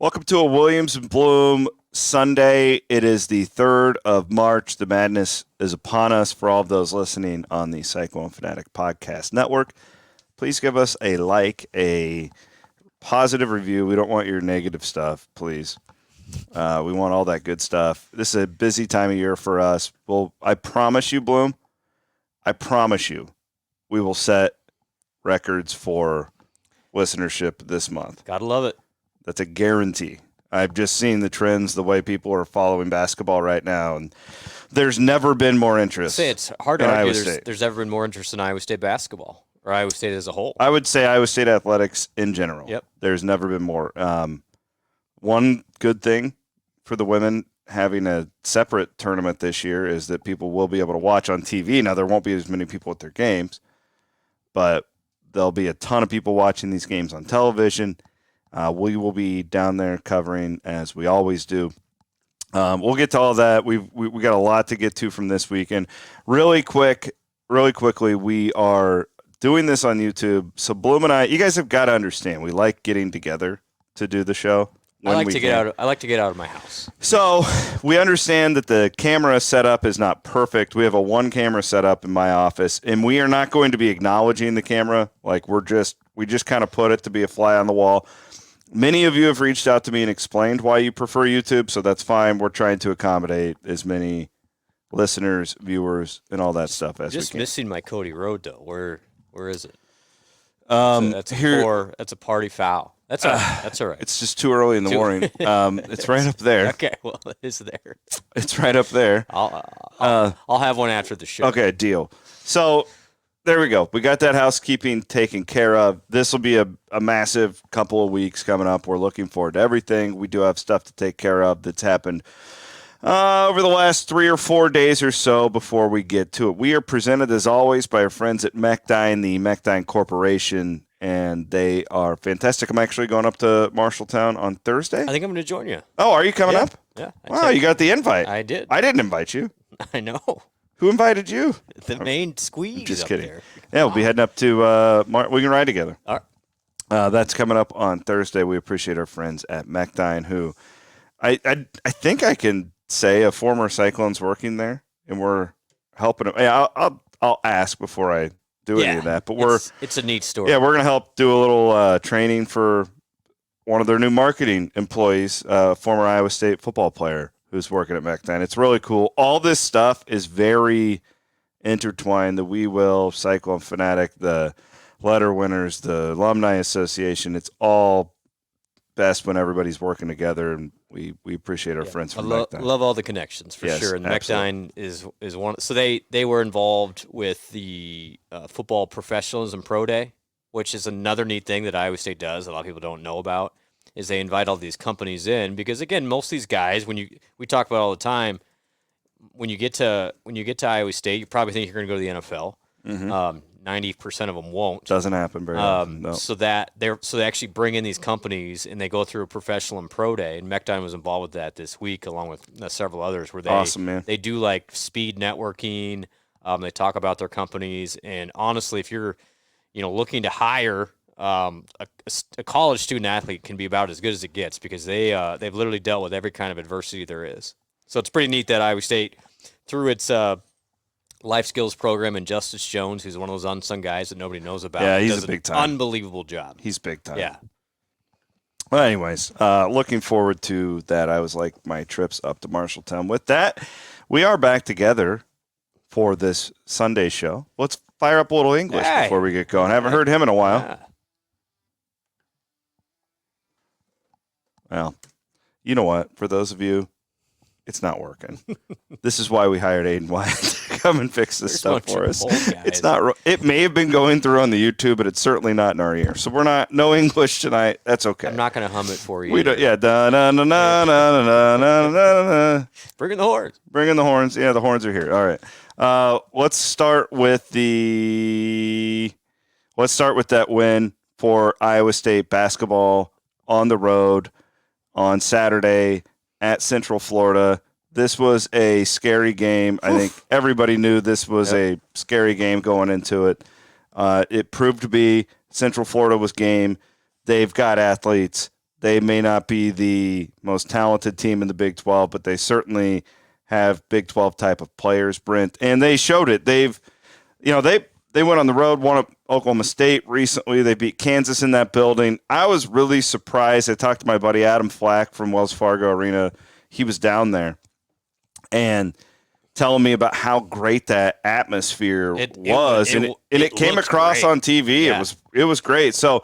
Welcome to a Williams and Blum Sunday. It is the 3rd of March. The madness is upon us. For all of those listening on the Cyclone Fanatic Podcast Network, please give us a like, a positive review. We don't want your negative stuff, please. We want all that good stuff. This is a busy time of year for us. Well, I promise you, Blum, I promise you, we will set records for listenership this month. Gotta love it. That's a guarantee. I've just seen the trends, the way people are following basketball right now, and there's never been more interest. It's hard to argue there's ever been more interest in Iowa State basketball or Iowa State as a whole. I would say Iowa State athletics in general. Yep. There's never been more. One good thing for the women having a separate tournament this year is that people will be able to watch on TV. Now, there won't be as many people at their games, but there'll be a ton of people watching these games on television. We will be down there covering as we always do. We'll get to all that. We got a lot to get to from this weekend. Really quickly, we are doing this on YouTube. So Blum and I, you guys have got to understand, we like getting together to do the show. I like to get out of my house. So we understand that the camera setup is not perfect. We have a one camera setup in my office, and we are not going to be acknowledging the camera. Like we just kind of put it to be a fly on the wall. Many of you have reached out to me and explained why you prefer YouTube, so that's fine. We're trying to accommodate as many listeners, viewers, and all that stuff as we can. Just missing my Cody Road, though. Where is it? That's a party foul. That's all right. It's just too early in the morning. It's right up there. Okay, well, it is there. It's right up there. I'll have one after the show. Okay, deal. So there we go. We got that housekeeping taken care of. This will be a massive couple of weeks coming up. We're looking forward to everything. We do have stuff to take care of that's happened over the last 3 or 4 days or so before we get to it. We are presented, as always, by our friends at Mechdyne, the Mechdyne Corporation, and they are fantastic. I'm actually going up to Marshalltown on Thursday. I think I'm going to join you. Oh, are you coming up? Yeah. Wow, you got the invite. I did. I didn't invite you. I know. Who invited you? The main squeeze. I'm just up kidding. There. Yeah, we'll be heading up to we can ride together. All right. That's coming up on Thursday. We appreciate our friends at Mechdyne, who I think I can say a former Cyclone's working there, and we're helping him. Yeah, I'll ask before I do any of that. But it's a neat story. Yeah, we're gonna help do a little training for one of their new marketing employees, former Iowa State football player who's working at Mechdyne. It's really cool. All this stuff is very intertwined. The We Will, Cyclone Fanatic, the letter winners, the Alumni Association. It's all best when everybody's working together, and we appreciate our friends from Mechdyne. Love all the connections for sure. And Mechdyne is one. So they were involved with the football professionalism pro day, which is another neat thing that Iowa State does. A lot of people don't know about. Is they invite all these companies in because again, most of these guys, we talk about all the time, when you get to Iowa State, you probably think you're going to go to the NFL. Mm-hmm. 90% of them won't. Doesn't happen very often. No. So they actually bring in these companies and they go through a professional and pro day. And Mechdyne was involved with that this week, along with several others, where they do like speed networking. They talk about their companies, and honestly, if you're looking to hire a college student athlete, can be about as good as it gets because they've literally dealt with every kind of adversity there is. So it's pretty neat that Iowa State, through its life skills program, and Justice Jones, who's one of those unsung guys that nobody knows about. Yeah, he's does a big time. Unbelievable job. He's big time. Yeah. Well, anyways, looking forward to that. I was like my trips up to Marshalltown. With that, we are back together for this Sunday show. Let's fire up a little English before we get going. I haven't heard him in a while. Yeah. Well, you know what? For those of you, it's not working. This is why we hired Aiden Wyatt to come and fix this stuff for us. It's not. It may have been going through on the YouTube, but it's certainly not in our ear. So no English tonight. That's okay. I'm not going to hum it for you. We don't. Yeah. Da na na na na na na na. Bring in the horns. Bring in the horns. Yeah, the horns are here. All right. Let's start with that win for Iowa State basketball on the road on Saturday at Central Florida. This was a scary game. I think everybody knew this was a scary game going into it. It proved to be Central Florida was game. They've got athletes. They may not be the most talented team in the Big 12, but they certainly have Big 12 type of players, Brent, and they showed it. They went on the road, won at Oklahoma State recently. They beat Kansas in that building. I was really surprised. I talked to my buddy Adam Flack from Wells Fargo Arena. He was down there and telling me about how great that atmosphere was. It came across great on TV. Yeah. It was great. So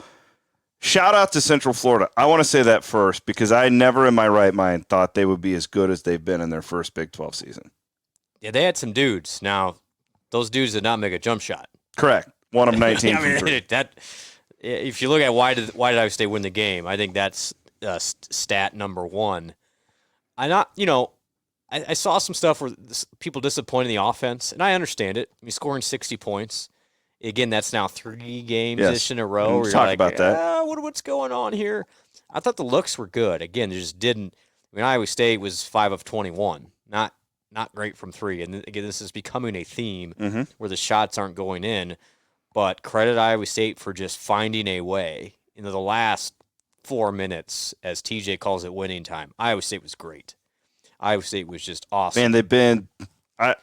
shout out to Central Florida. I want to say that first because I never in my right mind thought they would be as good as they've been in their first Big 12 season. Yeah, they had some dudes. Now, those dudes did not make a jump shot. Correct. One of 19 from three. If you look at why did Iowa State win the game, I think that's stat number one. I saw some stuff where people disappointed in the offense, and I understand it. I mean, scoring 60 points. Again, that's now 3 games in a row. Where you're like, about that. What's going on here? I thought the looks were good. Again, they just didn't. I mean, Iowa State was 5 of 21. Not great from 3. And again, this is becoming a theme where the shots aren't going in. But credit Iowa State for just finding a way. The last 4 minutes, as TJ calls it, winning time. Iowa State was great. Iowa State was just awesome. Man, they've been.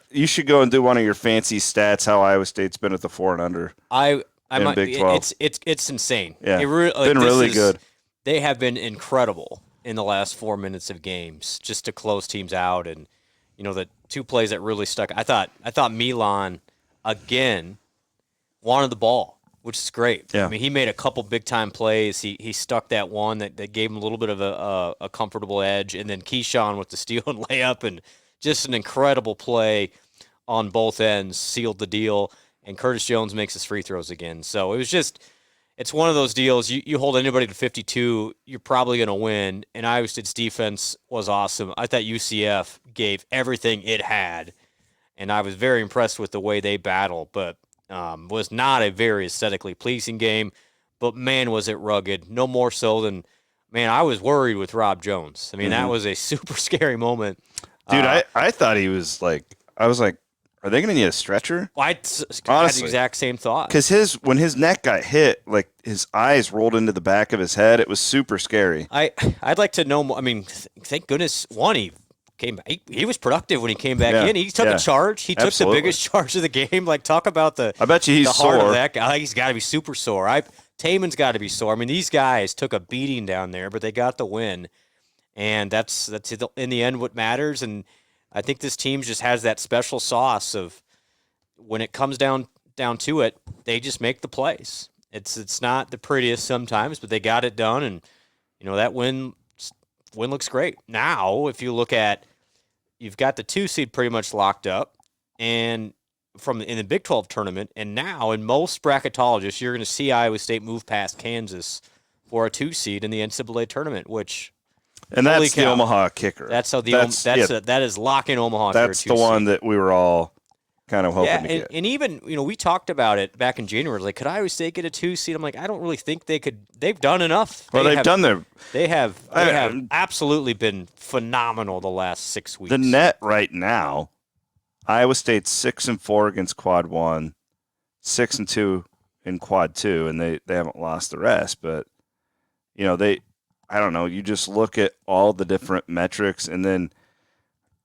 You should go and do one of your fancy stats. How Iowa State's been at the 4 and under. Big 12. It's insane. Yeah, been really good. They have been incredible in the last 4 minutes of games, just to close teams out. And the 2 plays that really stuck. I thought Milan again wanted the ball, which is great. Yeah. I mean, he made a couple big time plays. He stuck that one that gave him a little bit of a comfortable edge, and then Keyshawn with the steal and layup, and just an incredible play on both ends, sealed the deal. And Curtis Jones makes his free throws again. So it's one of those deals. You hold anybody to 52, you're probably going to win. And Iowa State's defense was awesome. I thought UCF gave everything it had, and I was very impressed with the way they battled. But was not a very aesthetically pleasing game. But man, was it rugged. No more so than I was worried with Rob Jones. I mean, that was a super scary moment. Dude, I thought he was I was like, are they going to need a stretcher? Well, I had the exact same thought. Because when his neck got hit, his eyes rolled into the back of his head. It was super scary. I'd like to know more. I mean, thank goodness, he came back. He was productive when he came back in. He took a charge. He took the biggest charge of the game. Talk about the I bet you he's the heart sore. Of that guy. He's got to be super sore. Taman's got to be sore. I mean, these guys took a beating down there, but they got the win. And that's in the end what matters. And I think this team just has that special sauce of when it comes down to it, they just make the plays. It's not the prettiest sometimes, but they got it done, and that win looks great. Now, if you look at, you've got the 2 seed pretty much locked up, and in the Big 12 tournament, and now in most bracketologists, you're going to see Iowa State move past Kansas for a 2 seed in the NCAA tournament, which. And that's the Omaha kicker. That's how that is locking Omaha. That's the one that we were all kind of hoping to get. And even we talked about it back in January. Could Iowa State get a 2 seed? I'm like, I don't really think they could. They've done enough. Well, They have absolutely been phenomenal the last 6 weeks. The net right now, Iowa State's 6-4 against Quad 1, 6-2 in Quad 2, and they haven't lost the rest. But I don't know. You just look at all the different metrics, and then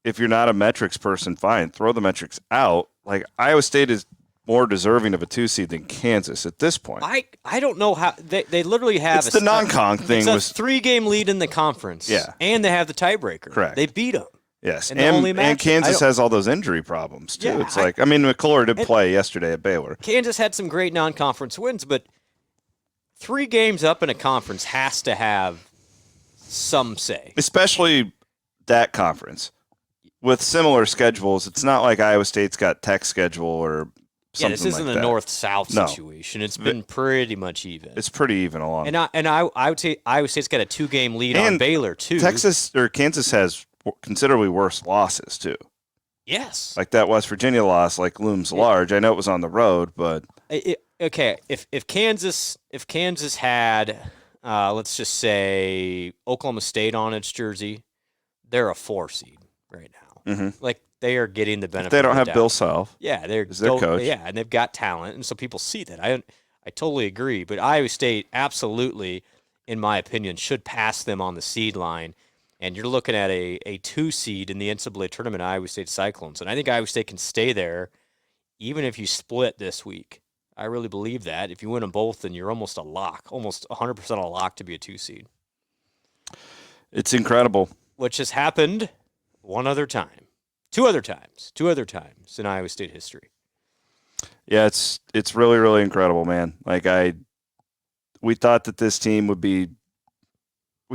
if you're not a metrics person, fine, throw the metrics out. Iowa State is more deserving of a 2 seed than Kansas at this point. I don't know how they literally have. It's the non-con thing. It's a 3-game lead in the conference. Yeah, and they have the tiebreaker. Correct. They beat them. Yes, and Kansas has all those injury problems too. Yeah, McCullough did play yesterday at Baylor. Kansas had some great non-conference wins, but 3 games up in a conference has to have some say. Especially that conference. With similar schedules, it's not like Iowa State's got Tech schedule or something like that. This isn't a north-south situation. It's been pretty much even. It's pretty even along. And I would say Iowa State's got a 2-game lead on Baylor, too. Kansas has considerably worse losses, too. Yes. That West Virginia loss, looms large. I know it was on the road, but... Okay, if Kansas had... let's just say Oklahoma State on its jersey, they're a 4 seed right now. Mm-hmm. They are getting the benefit. If they don't have doubt. Bill Self. Yeah, they're their coach. Yeah, and they've got talent, and so people see that. I totally agree. But Iowa State absolutely in my opinion, should pass them on the seed line. And you're looking at a 2 seed in the NCAA tournament, Iowa State Cyclones. And I think Iowa State can stay there even if you split this week. I really believe that. If you win them both, then you're almost a lock, almost 100% a lock to be a 2 seed. It's incredible. Which has happened one other time. Two other times in Iowa State history. Yeah, it's really, really incredible, man. Like we thought that this team we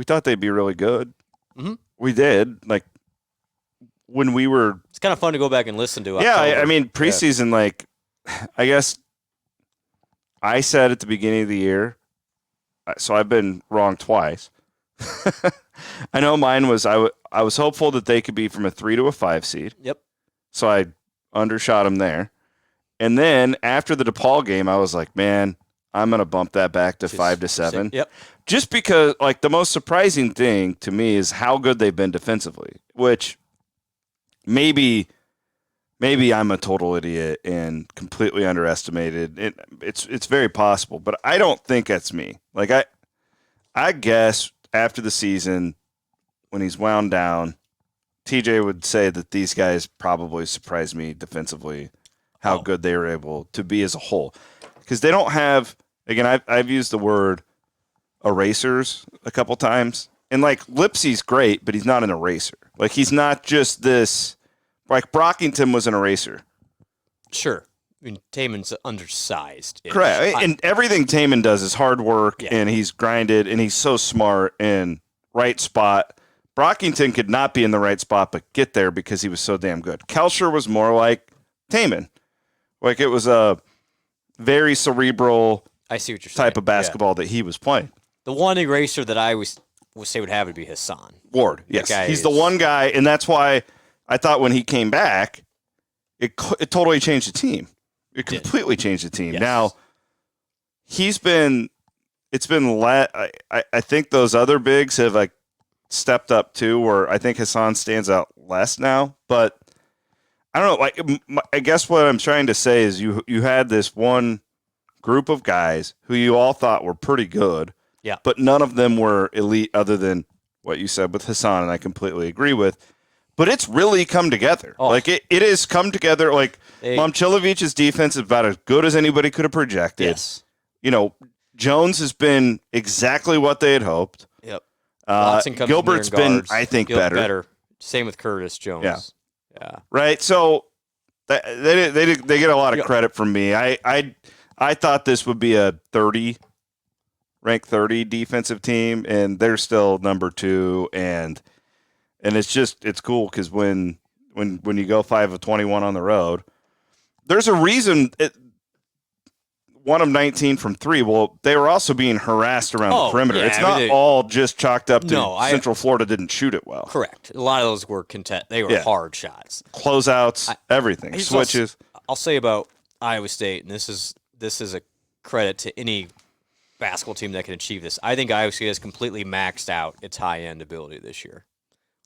thought they'd be really good. Mm-hmm. We did. Like when we were. It's kind of fun to go back and listen to. Yeah, I mean preseason. Like, I guess I said at the beginning of the year. So I've been wrong twice. I know mine was I was hopeful that they could be from a 3 to a 5 seed. Yep. So I undershot them there. And then after the DePaul game, I was like, man, I'm going to bump that back to 5 to 7. Yep. Just because, like, the most surprising thing to me is how good they've been defensively, which maybe I'm a total idiot and completely underestimated. It's very possible, but I don't think that's me. Like, I guess after the season, when he's wound down, TJ would say that these guys probably surprised me defensively, how good they were able to be as a whole. Because they don't have, again, I've used the word erasers a couple times. And, like, Lipsy's great, but he's not an eraser. Like, he's not just this, like, Brockington was an eraser. Sure. I mean, Taman's undersized. Correct. And everything Taman does is hard work, and he's grinded, and he's so smart and right spot. Brockington could not be in the right spot but get there because he was so damn good. Kelcher was more like Taman. Like, it was a very cerebral type of basketball that he was playing. The one eraser that I would say would have would be Hassan. Ward, yes. He's the one guy, and that's why I thought when he came back, it totally changed the team. It completely changed the team. Yes. Now, I think those other bigs have, like, stepped up too, where I think Hassan stands out less now. But I don't know. Like, I guess what I'm trying to say is you had this one group of guys who you all thought were pretty good, but none of them were elite other than what you said with Hassan, and I completely agree with. But it's really come together. Like, it has come together. Like, Momcilovic's defense is about as good as anybody could have projected. Yes. You know, Jones has been exactly what they had hoped. Yep. Gilbert's been, I think, better. Same with Curtis Jones. Yeah. Right. So they get a lot of credit from me. I thought this would be a ranked 30 defensive team, and they're still number 2. And it's cool because when you go 5 of 21 on the road, there's a reason. 1 of 19 from 3. Well, they were also being harassed around the perimeter. It's not all just chalked up to Central Florida didn't shoot it well. Correct. A lot of those were They were hard shots, closeouts, everything, switches. I'll say about Iowa State, and this is a credit to any basketball team that can achieve this. I think Iowa State has completely maxed out its high end ability this year.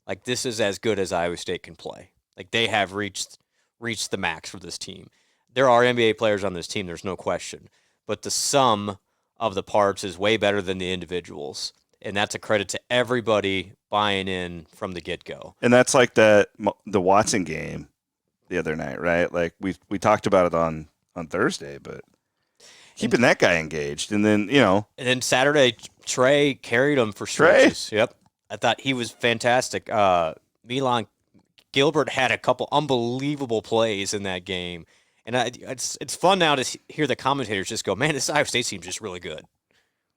Like, this is as good as Iowa State can play. Like, they have reached the max for this team. There are NBA players on this team, there's no question. But the sum of the parts is way better than the individuals. And that's a credit to everybody buying in from the get-go. And that's like the Watson game the other night, right? Like, we talked about it on Thursday, but keeping that guy engaged. And then, And then Saturday, Trey carried him for stretches. Yep. I thought he was fantastic. Milan Gilbert had a couple unbelievable plays in that game. And it's fun now to hear the commentators just go, man, this Iowa State team's just really good.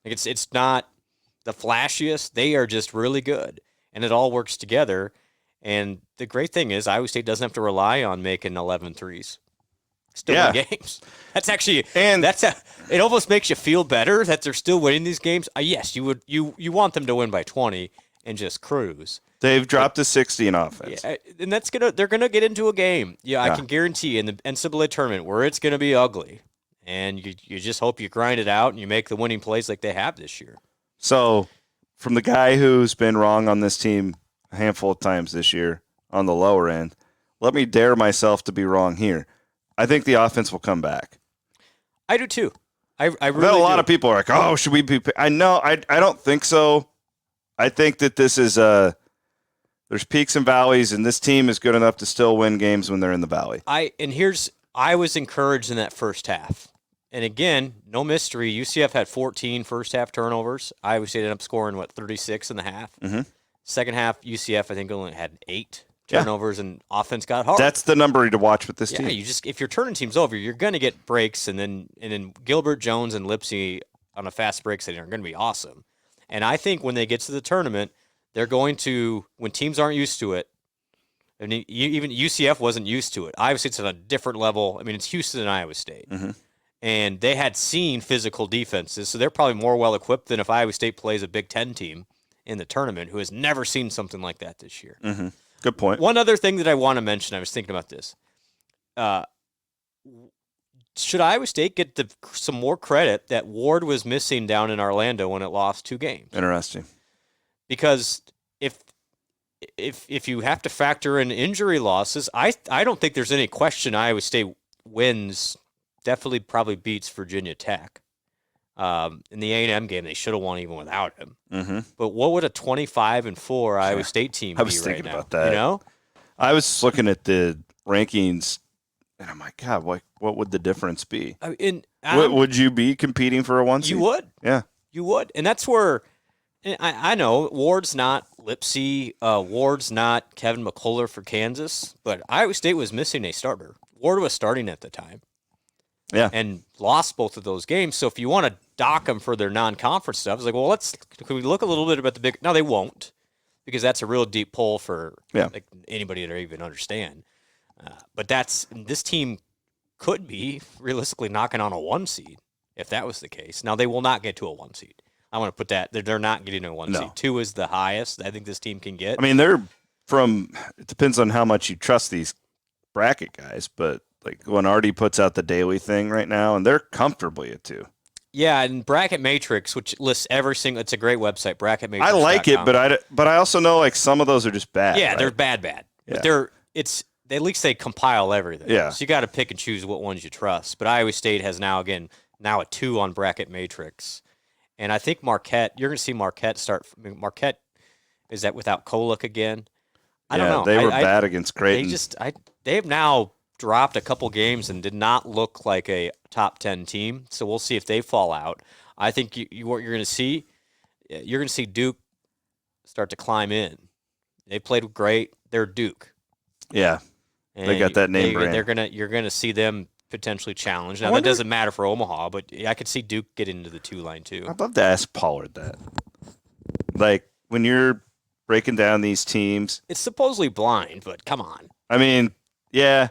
Like, it's not the flashiest. They are just really good. And it all works together. And the great thing is Iowa State doesn't have to rely on making 11 threes. Still win games. That's actually it almost makes you feel better that they're still winning these games. Yes, you want them to win by 20 and just cruise. They've dropped to 60 in offense. Yeah, and they're gonna get into a game. Yeah, I can guarantee in the NCAA tournament where it's gonna be ugly. And you just hope you grind it out and you make the winning plays like they have this year. So, from the guy who's been wrong on this team a handful of times this year on the lower end, let me dare myself to be wrong here. I think the offense will come back. I do too. I bet a lot of people are like, oh, should we be? I know. I don't think so. I think that this is there's peaks and valleys, and this team is good enough to still win games when they're in the valley. I was encouraged in that first half. And again, no mystery. UCF had 14 first half turnovers. Iowa State ended up scoring 36 in the half. Mm-hmm. Second half, UCF I think only had 8 turnovers, and offense got hard. That's the number to watch with this team. Yeah, if you're turning teams over, you're going to get breaks, and then Gilbert, Jones, and Lipsy on a fast break setting are going to be awesome. And I think when they get to the tournament, they're going to, when teams aren't used to it, and even UCF wasn't used to it. Iowa State's on a different level. I mean, it's Houston and Iowa State. Mm-hmm. And they had seen physical defenses, so they're probably more well-equipped than if Iowa State plays a Big Ten team in the tournament who has never seen something like that this year. Mm-hmm. Good point. One other thing that I want to mention, I was thinking about this. Should Iowa State get some more credit that Ward was missing down in Orlando when it lost 2 games? Interesting. Because if you have to factor in injury losses, I don't think there's any question Iowa State wins. Definitely probably beats Virginia Tech. In the A&M game, they should have won even without him. Mm-hmm. But what would a 25-4 Iowa State team be right now? I was thinking about that. You know? I was looking at the rankings, and I'm like, God, what would the difference be? Would you be competing for a 1 seed? You would. Yeah. You would. And that's where I know Ward's not Lipsy. Ward's not Kevin McCullough for Kansas. But Iowa State was missing a starter. Ward was starting at the time. Yeah. And lost both of those games. So if you want to dock them for their non-conference stuff, it's like, well, can we look a little bit about the big – no, they won't, because that's a real deep pull for like anybody to even understand. But this team could be realistically knocking on a 1 seed if that was the case. Now, they will not get to a 1 seed. I want to put that – they're not getting to a 1 seed. 2 is the highest I think this team can get. I mean, it depends on how much you trust these bracket guys, but – like when Artie puts out the daily thing right now, and they're comfortably at 2. Yeah, and Bracket Matrix, which lists every single, it's a great website, bracketmatrix.com. I like it, but I also know like some of those are just bad. Yeah, right? they're bad. Yeah. But at least they compile everything. Yeah. So you got to pick and choose what ones you trust. But Iowa State has now a 2 on Bracket Matrix. And I think Marquette, you're going to see Marquette start. Marquette, is that without Kolek again? I don't know. They were bad against Creighton. They have now dropped a couple games and did not look like a top 10 team. So we'll see if they fall out. I think what you're going to see Duke start to climb in. They played great. They're Duke. Yeah. And they got that name brand. You're going to see them potentially challenged. Now, that doesn't matter for Omaha, but I could see Duke get into the 2 line too. I'd love to ask Pollard that. Like, when you're breaking down these teams. It's supposedly blind, but come on. I mean, yeah.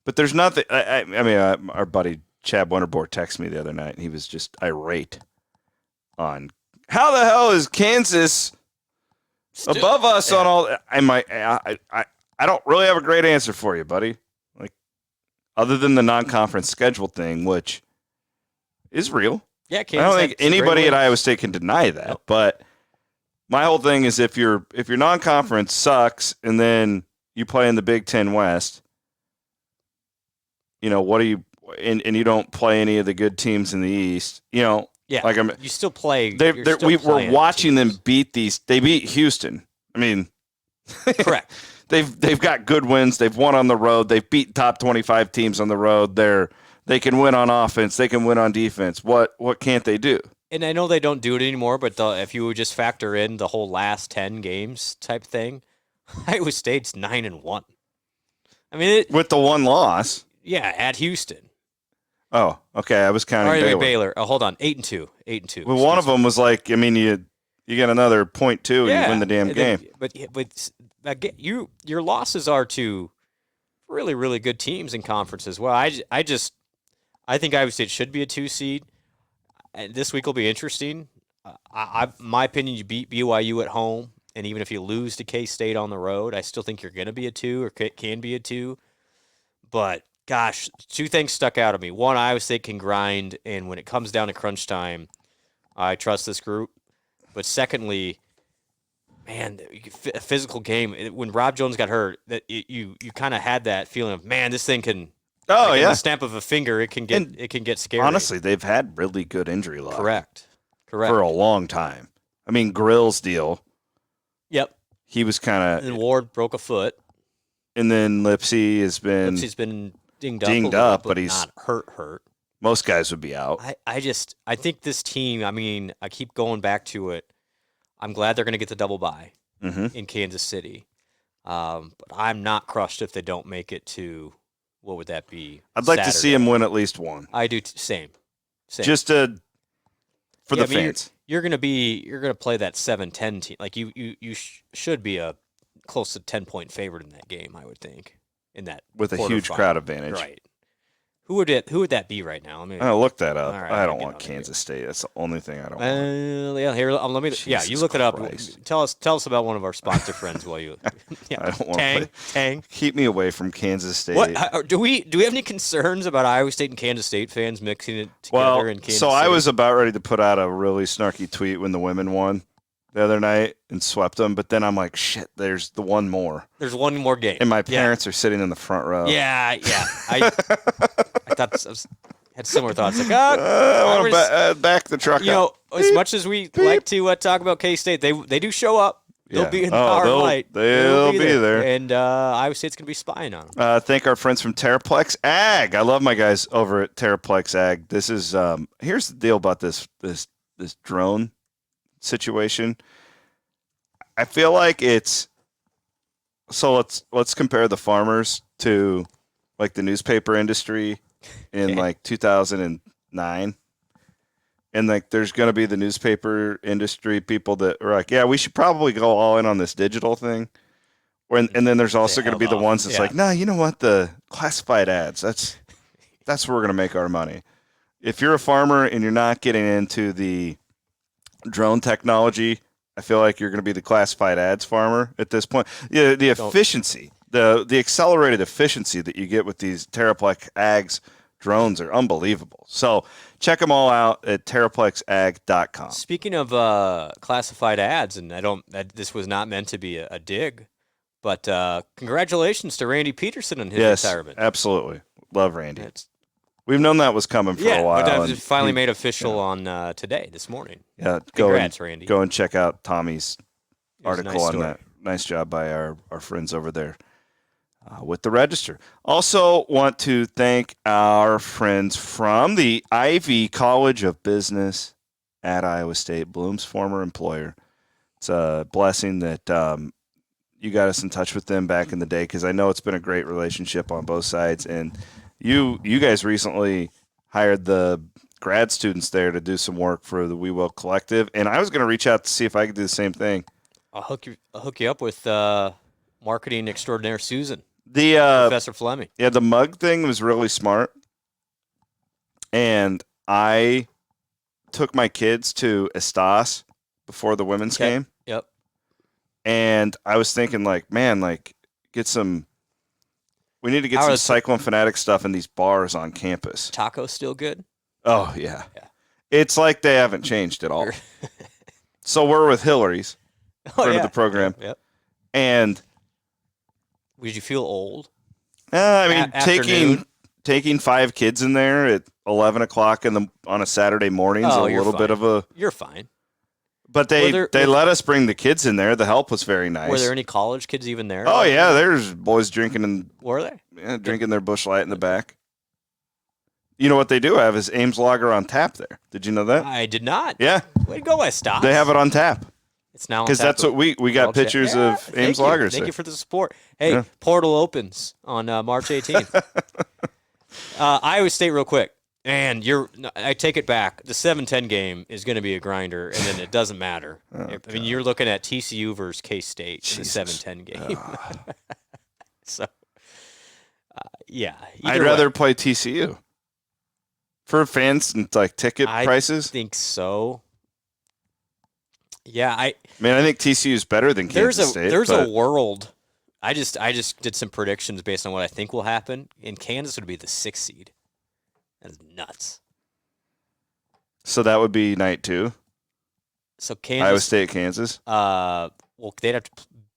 But there's nothing. I mean, our buddy Chad Wonderboard texted me the other night, and he was just irate on how the hell is Kansas above us on all. I don't really have a great answer for you, buddy. Like, other than the non-conference schedule thing, which is real. Yeah, Kansas. I don't think anybody at Iowa State can deny that. Nope. But my whole thing is if your non-conference sucks, and then you play in the Big Ten West. You know, what do you and you don't play any of the good teams in the East? You know, like you still play. We're watching them beat these. They beat Houston. I mean, correct. They've got good wins. They've won on the road. They've beat top 25 teams on the road. They can win on offense. They can win on defense. What can't they do? And I know they don't do it anymore, but if you would just factor in the whole last 10 games type thing, Iowa State's 9-1. I mean, with the 1 loss. Yeah, at Houston. Oh, okay. I was counting Baylor. Oh, hold on. 8-2. 8-2. Well, one of them was like, I mean, you get another 0.2 and you win the damn game. But your losses are to really, really good teams in conference as well. I think Iowa State should be a 2 seed. And this week will be interesting. My opinion, you beat BYU at home, and even if you lose to K-State on the road, I still think you're going to be a 2 or can be a 2. But gosh, 2 things stuck out at me. One, Iowa State can grind, and when it comes down to crunch time, I trust this group. But secondly, man, a physical game. When Rob Jones got hurt, that you kind of had that feeling of, man, this thing can Oh, like yeah. in the snap of a finger, it can get scary. Honestly, they've had really good injury luck. Correct. For a long time. I mean, Grill's deal. Yep. He was kind of. And Ward broke a foot. And then Lipsy's been dinged up, but he's not hurt. Most guys would be out. I think this team, I mean, I keep going back to it. I'm glad they're going to get the double bye in Kansas City. But I'm not crushed if they don't make it to, what would that be? I'd like to see them win at least one. I do. Same. Just for the fans. You're going to play that 7-10 team. Like you should be a close to 10-point favorite in that game, I would think. In that with a huge crowd advantage. Right. Who would that be right now? I'll look that up. Right, I don't want Kansas State. That's the only thing I don't want. Yeah, here let me. Jesus you look Christ. it up. Tell us about one of our sponsor friends while you. Yeah, I don't want Tang. Keep me away from Kansas State. What do we have any concerns about Iowa State and Kansas State fans mixing it together in Kansas State? I was about ready to put out a really snarky tweet when the women won the other night and swept them, but then I'm like, shit, there's the one more. There's one more game. And my parents are sitting in the front row. Yeah. I thought I had similar thoughts. Like, I want to back the truck up. As much as we like to talk about K-State, they do show up. They'll be in the power light. They'll be there. And Iowa State's going to be spying on them. Thank our friends from Terraplex Ag. I love my guys over at Terraplex Ag. This is here's the deal about this drone situation. I feel like it's let's compare the farmers to like the newspaper industry in like 2009. And like there's going to be the newspaper industry people that are like, yeah, we should probably go all in on this digital thing. And then there's also going to be the ones that's like, no, you know what? The classified ads, that's where we're going to make our money. If you're a farmer and you're not getting into the drone technology, I feel like you're going to be the classified ads farmer at this point. Yeah, the efficiency, the accelerated efficiency that you get with these Terraplex Ags drones are unbelievable. So check them all out at terraplexag.com. Speaking of classified ads, and this was not meant to be a dig, but congratulations to Randy Peterson on his retirement. Absolutely. Love Randy. We've known that was coming for a while. But it was finally made official on this morning. Yeah, congrats, Randy. Go and check out Tommy's article on that. Nice job by our friends over there with the Register. Also want to thank our friends from the Ivy College of Business at Iowa State, Blum's former employer. It's a blessing that you got us in touch with them back in the day because I know it's been a great relationship on both sides. And you guys recently hired the grad students there to do some work for the We Will Collective, and I was going to reach out to see if I could do the same thing. I'll hook you up with marketing extraordinaire Susan, Professor Fleming. Yeah, the mug thing was really smart, and I took my kids to Estas before the women's game. Yep. And I was thinking, like, man, like, we need to get some Cyclone Fanatic stuff in these bars on campus. Tacos still good? Oh, yeah. It's like they haven't changed at all. So we're with Hillary's part of the program. Yep. And did you feel old? I mean, taking 5 kids in there at 11 o'clock on a Saturday morning is a little bit of a... You're fine. But they let us bring the kids in there. The help was very nice. Were there any college kids even there? Oh, yeah. There's boys drinking. Were they? Yeah, drinking their Busch Light in the back. You know what they do have is Ames Lager on tap there. Did you know that? I did not. Yeah. Way to go, Estas. They have it on tap. It's now on tap. Because that's what we got pictures of Ames Lager. Thank you for the support. Hey, portal opens on March 18th. Iowa State real quick. And I take it back. The 7-10 game is going to be a grinder, and then it doesn't matter. I mean, you're looking at TCU versus K-State in the 7-10 game. So, yeah. I'd rather play TCU. For fans and like ticket prices? I think so. Yeah, I think TCU is better than Kansas State. There's a world. I just did some predictions based on what I think will happen. And Kansas would be the 6th seed. That's nuts. So that would be night 2. So Kansas, Iowa State, Kansas. Well, they'd have to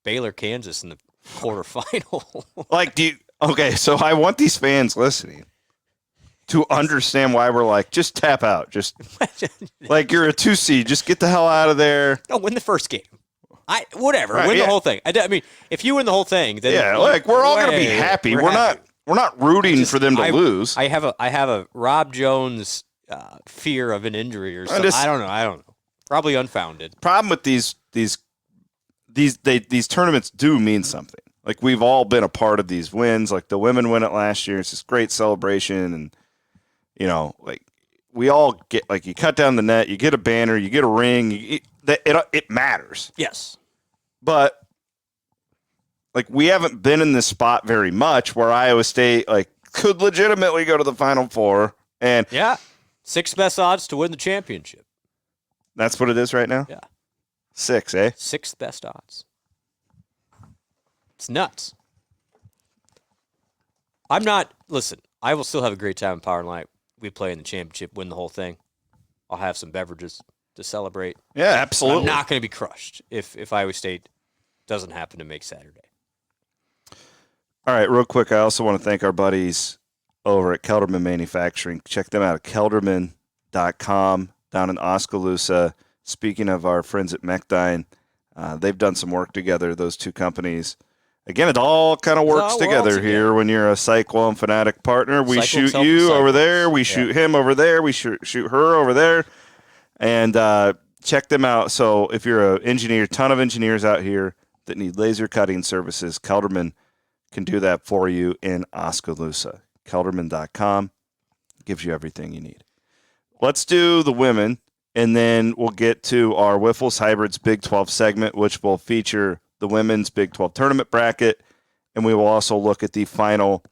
Baylor, Kansas in the quarterfinal. Like, Okay, so I want these fans listening to understand why we're like, just tap out. Just like you're a 2 seed. Just get the hell out of there. No, win the first game. Whatever. Right, win the whole thing. I mean, if you win the whole thing, then we're all gonna be happy. We're not rooting for them to lose. I have a Rob Jones fear of an injury or something. I don't know. Probably unfounded. Problem with these tournaments do mean something. Like we've all been a part of these wins. Like the women win it last year. It's this great celebration, and like we all get like you cut down the net, you get a banner, you get a ring. It matters. Yes, but like we haven't been in this spot very much where Iowa State like could legitimately go to the Final Four, and 6th best odds to win the championship. That's what it is right now. Yeah, 6, eh? 6th best odds. It's nuts. Listen, I will still have a great time in Power Night. We play in the championship, win the whole thing. I'll have some beverages to celebrate. Yeah, absolutely. I'm not going to be crushed if Iowa State doesn't happen to make Saturday. All right, real quick, I also want to thank our buddies over at Kelderman Manufacturing. Check them out at kelderman.com down in Oskaloosa. Speaking of our friends at Mechdyne, they've done some work together, those two companies. Again, it all kind of works together here when you're a Cyclone Fanatic partner. We shoot you over there. We shoot him over there. We shoot her over there. And check them out. So if you're an engineer, ton of engineers out here that need laser cutting services, Kelderman can do that for you in Oskaloosa. Kelderman.com gives you everything you need. Let's do the women, and then we'll get to our Wiffles Hybrids Big 12 segment, which will feature the women's Big 12 tournament bracket, and we will also look at the final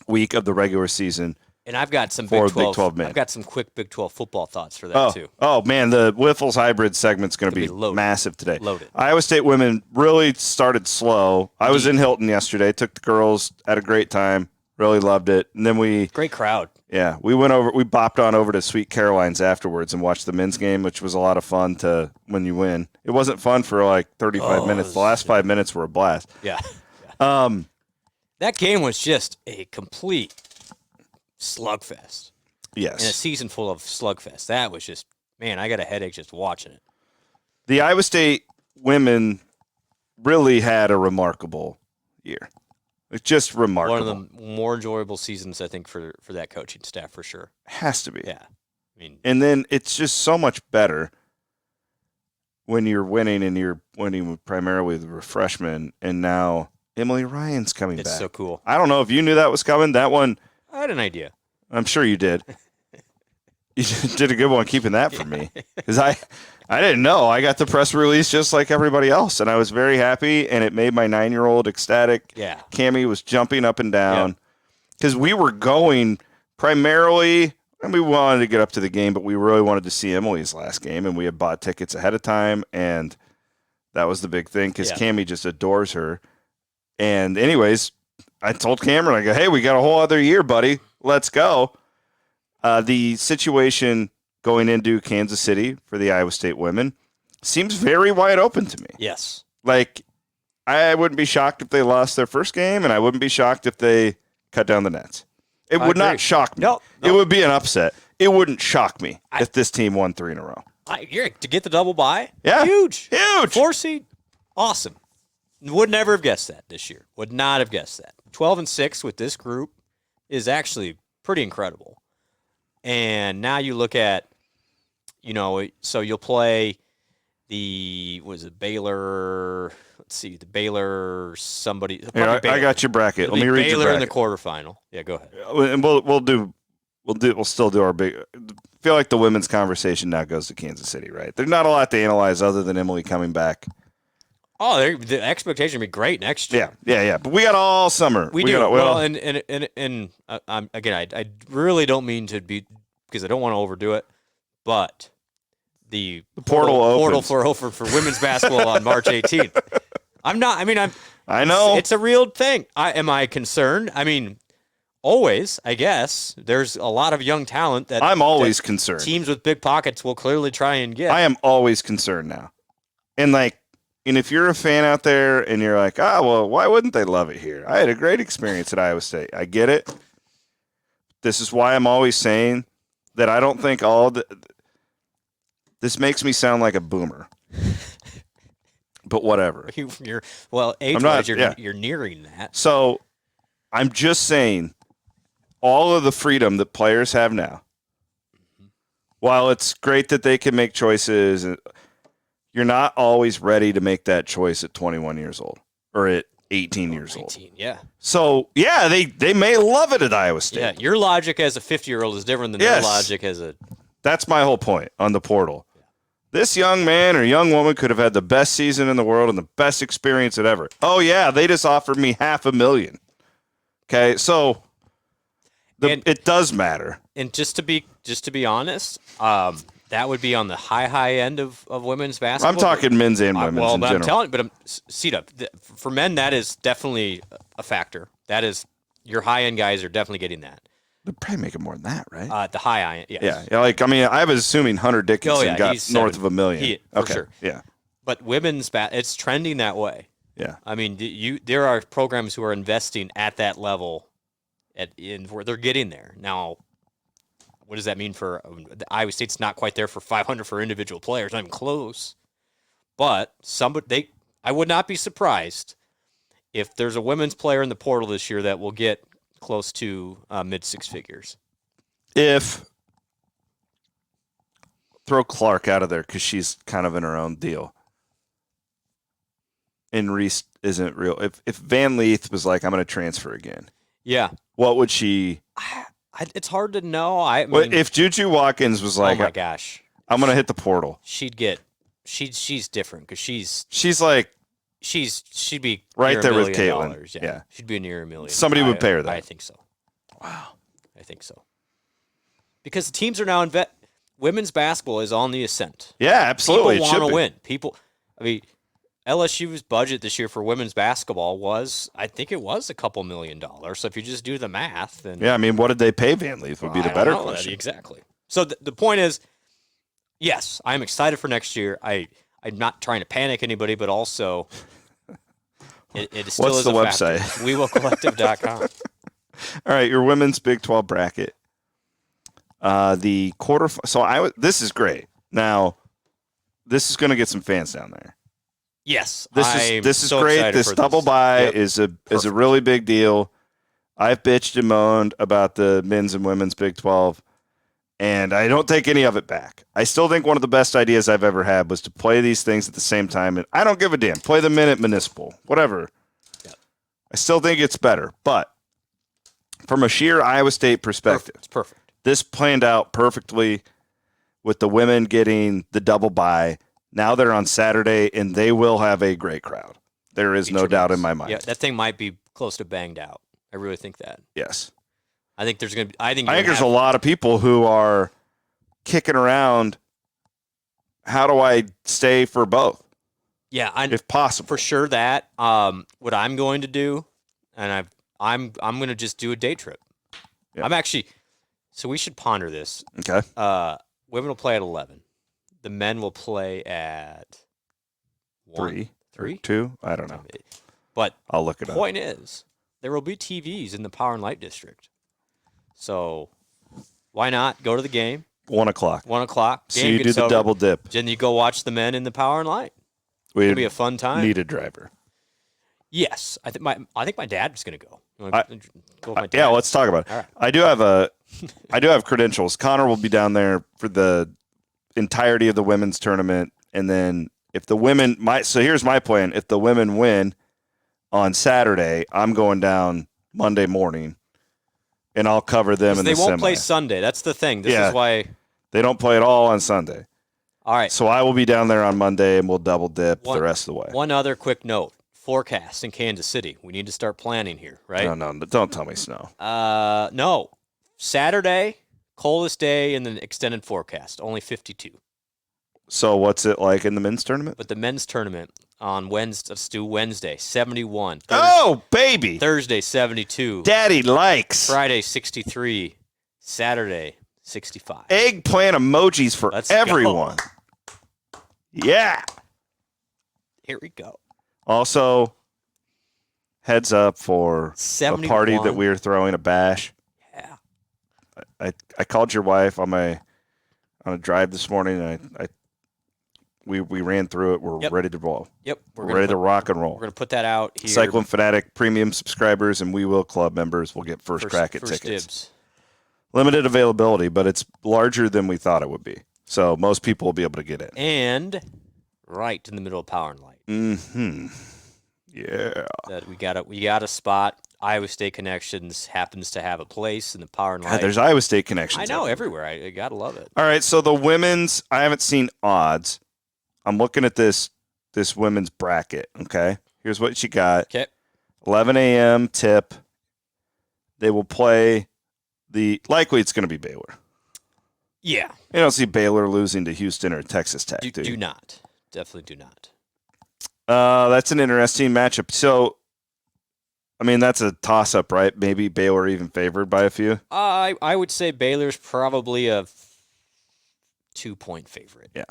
week of the regular season. And I've got some Big 12 men. I've got some quick Big 12 football thoughts for that too. Oh man, the Wiffles Hybrid segment's going to be massive today. Loaded. Iowa State women really started slow. I was in Hilton yesterday. Took the girls, had a great time. Really loved it. And then great crowd. Yeah, we bopped on over to Sweet Caroline's afterwards and watched the men's game, which was a lot of fun when you win. It wasn't fun for like 35 minutes. The last 5 minutes were a blast. Yeah. That game was just a complete slugfest. Yes. And a season full of slugfest. That was just, man, I got a headache just watching it. The Iowa State women really had a remarkable year. It's just remarkable. One of the more enjoyable seasons, I think, for that coaching staff, for sure. Has to be. Yeah. I mean, and then it's just so much better when you're winning and you're winning primarily with freshmen, and now Emily Ryan's coming back. It's so cool. I don't know if you knew that was coming. That one. I had an idea. I'm sure you did. You did a good one keeping that from me, because I didn't know. I got the press release just like everybody else, and I was very happy, and it made my 9-year-old ecstatic. Yeah. Cammie was jumping up and down because we were going primarily, and we wanted to get up to the game, but we really wanted to see Emily's last game, and we had bought tickets ahead of time, and that was the big thing because Cammie just adores her. And anyways, I told Cameron, I go, hey, we got a whole other year, buddy. Let's go. The situation going into Kansas City for the Iowa State women seems very wide open to me. Yes. Like, I wouldn't be shocked if they lost their first game, and I wouldn't be shocked if they cut down the nets. It would not shock me. No. It would be an upset. It wouldn't shock me if this team won 3 in a row. To get the double bye? Yeah. Huge. 4 seed? Awesome. Would never have guessed that this year. Would not have guessed that. 12-6 with this group is actually pretty incredible. And now you look at, so you'll play Baylor? Let's see, the Baylor somebody. Here, Baylor. I got your bracket. Let me read your Baylor bracket. in the quarterfinal. Yeah, go ahead. And we'll still do our big. I feel like the women's conversation now goes to Kansas City, right? There's not a lot to analyze other than Emily coming back. Oh, the expectation would be great next year. Yeah. But we got all summer. We do. I really don't mean to be, because I don't want to overdo it, but the portal for women's basketball on March 18th. I know it's a real thing. Am I concerned? I mean, always, I guess. There's a lot of young talent that I'm always concerned. Teams with big pockets will clearly try and get. I am always concerned now, and like. And if you're a fan out there and you're like, well, why wouldn't they love it here? I had a great experience at Iowa State. I get it. This is why I'm always saying that I don't think this makes me sound like a boomer. But whatever. Age-wise, you're nearing that. So I'm just saying all of the freedom that players have now, while it's great that they can make choices, you're not always ready to make that choice at 21 years old or at 18 years old. Yeah. So, yeah, they may love it at Iowa State. Yeah, your logic as a 50-year-old is different than their logic as a... That's my whole point on the portal. This young man or young woman could have had the best season in the world and the best experience at ever. Oh, yeah, they just offered me $500,000. Okay, so it does matter. And just to be honest, that would be on the high end of women's basketball. I'm talking men's and women's in general. I'm telling you, for men, that is definitely a factor. That is, your high-end guys are definitely getting that. They're probably making more than that, right? The high end, yes. Yeah. I was assuming Hunter Dickinson got north of $1 million. For sure. Yeah. But women's it's trending that way. Yeah. I mean, there are programs who are investing at that level, where they're getting there. Now, what does that mean for Iowa State's not quite there for 500 for individual players? Not even close. But I would not be surprised if there's a women's player in the portal this year that will get close to mid six figures. Throw Clark out of there because she's kind of in her own deal. And Reese isn't real. If Van Leith was like, I'm going to transfer again. Yeah. What would she? It's hard to know. If Juju Watkins was like, oh my gosh, I'm going to hit the portal. She's different because she'd be right there with Caitlin. Yeah. She'd be near $1 million. Somebody would pay her that. I think so. Wow. I think so. Because the teams are now women's basketball is on the ascent. Yeah, absolutely. People want to win. LSU's budget this year for women's basketball I think it was a couple $1 million. So if you just do the math, then what did they pay Van Leith would be the better question. Exactly. So the point is, yes, I'm excited for next year. I'm not trying to panic anybody, but also it still What's is the a website? Factor. WeWillCollective.com. All right, your women's Big 12 bracket. The quarter. So this is great. Now, this is going to get some fans down there. Yes, this is great. This double bye is a really big deal. I've bitched and moaned about the men's and women's Big 12, and I don't take any of it back. I still think one of the best ideas I've ever had was to play these things at the same time, and I don't give a damn. Play the men at Municipal, whatever. Yep. I still think it's better, but from a sheer Iowa State perspective, it's perfect. This planned out perfectly with the women getting the double bye. Now they're on Saturday, and they will have a great crowd. There is no doubt in my mind. Yeah, that thing might be close to banged out. I really think that. Yes. I think there's going to be. I think there's a lot of people who are kicking around. How do I stay for both? Yeah, if possible, for sure. That what I'm going to do, and I'm going to just do a day trip. Yeah. So we should ponder this. Okay. Women will play at 11. The men will play at 1, 3, 2. I don't know. But I'll look it up. The point is, there will be TVs in the Power and Light District. So why not go to the game? 1 o'clock. 1 o'clock. So you do the double dip. Then you go watch the men in the Power and Light. It'll be a fun time. Need a driver. Yes, I think my dad's going to go. Go with my dad? Yeah, let's talk about it. Right. I do have credentials. Connor will be down there for the entirety of the women's tournament, and then if the women so here's my plan. If the women win on Saturday, I'm going down Monday morning, and I'll cover them in the semi. They won't play Sunday. That's the thing. This is why they don't play at all on Sunday. All right. So I will be down there on Monday, and we'll double dip the rest of the way. One other quick note. Forecast in Kansas City. We need to start planning here, right? No, don't tell me snow. No. Saturday, coldest day in the extended forecast, only 52. So what's it like in the men's tournament? But the men's tournament on Wednesday, 71. Oh, baby. Thursday, 72. Daddy likes. Friday, 63. Saturday, 65. Eggplant emojis for everyone. Yeah. Here we go. Also, heads up for 71. a party that we are throwing, a bash. Yeah. I called your wife on a drive this morning, and we ran through it. We're ready to roll. Yep. We're ready to rock and roll. We're going to put that out here. Cyclone Fanatic premium subscribers and We Will Club members will get first crack at tickets. Dibs. Limited availability, but it's larger than we thought it would be. So most people will be able to get in. And right in the middle of Power and Light. Mm-hmm. Yeah. That we got a spot. Iowa State Connections happens to have a place in the Power and Light. God, there's Iowa State Connections. I know, everywhere. I gotta love it. All right, so the women's, I haven't seen odds. I'm looking at this women's bracket, okay? Here's what you got. Okay. 11 a.m. tip. They will play likely it's going to be Baylor. Yeah. You don't see Baylor losing to Houston or Texas Tech, do not. Definitely do not. That's an interesting matchup. So, I mean, that's a toss-up, right? Maybe Baylor even favored by a few? I would say Baylor's probably a 2-point favorite. Yeah.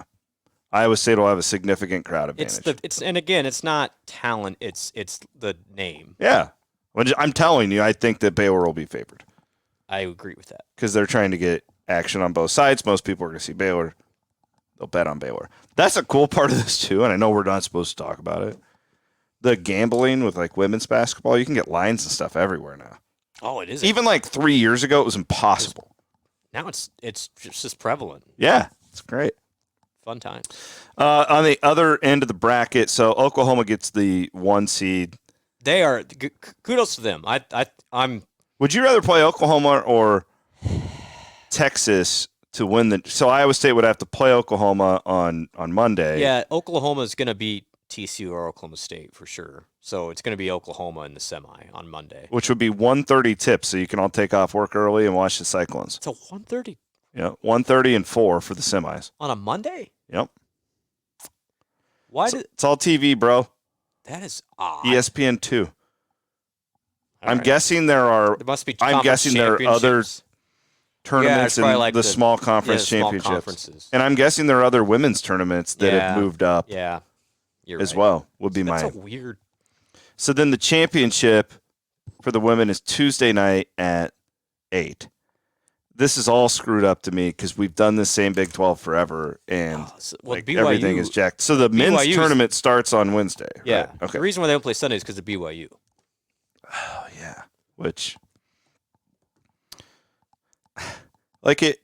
Iowa State will have a significant crowd advantage. And again, it's not talent, it's the name. Yeah. I'm telling you, I think that Baylor will be favored. I agree with that. Because they're trying to get action on both sides. Most people are going to see Baylor. They'll bet on Baylor. That's a cool part of this, too, and I know we're not supposed to talk about it. The gambling with, like, women's basketball, you can get lines and stuff everywhere now. Oh, it is. Even, like, 3 years ago, it was impossible. Now it's just as prevalent. Yeah, it's great. Fun times. On the other end of the bracket, so Oklahoma gets the 1 seed. They are kudos to them. I'm. Would you rather play Oklahoma or Texas to win the? So Iowa State would have to play Oklahoma on Monday. Yeah, Oklahoma is going to beat TCU or Oklahoma State for sure. So it's going to be Oklahoma in the semi on Monday, which would be 1:30 tip, so you can all take off work early and watch the Cyclones. It's a 1:30. Yeah, 1:30 and 4 for the semis on a Monday. Yep. It's all TV, bro. That is odd. ESPN 2. I'm guessing there must be. I'm guessing there are other tournaments in like the small conference championships, and I'm guessing there are other women's tournaments that have moved up. Yeah, as well. Would be That's a weird. So then the championship for the women is Tuesday night at 8. This is all screwed up to me because we've done the same Big 12 forever, and everything is jacked. So the men's tournament starts on Wednesday. Yeah. Right? Okay. The reason why they don't play Sunday is because of BYU. Oh yeah, which like it.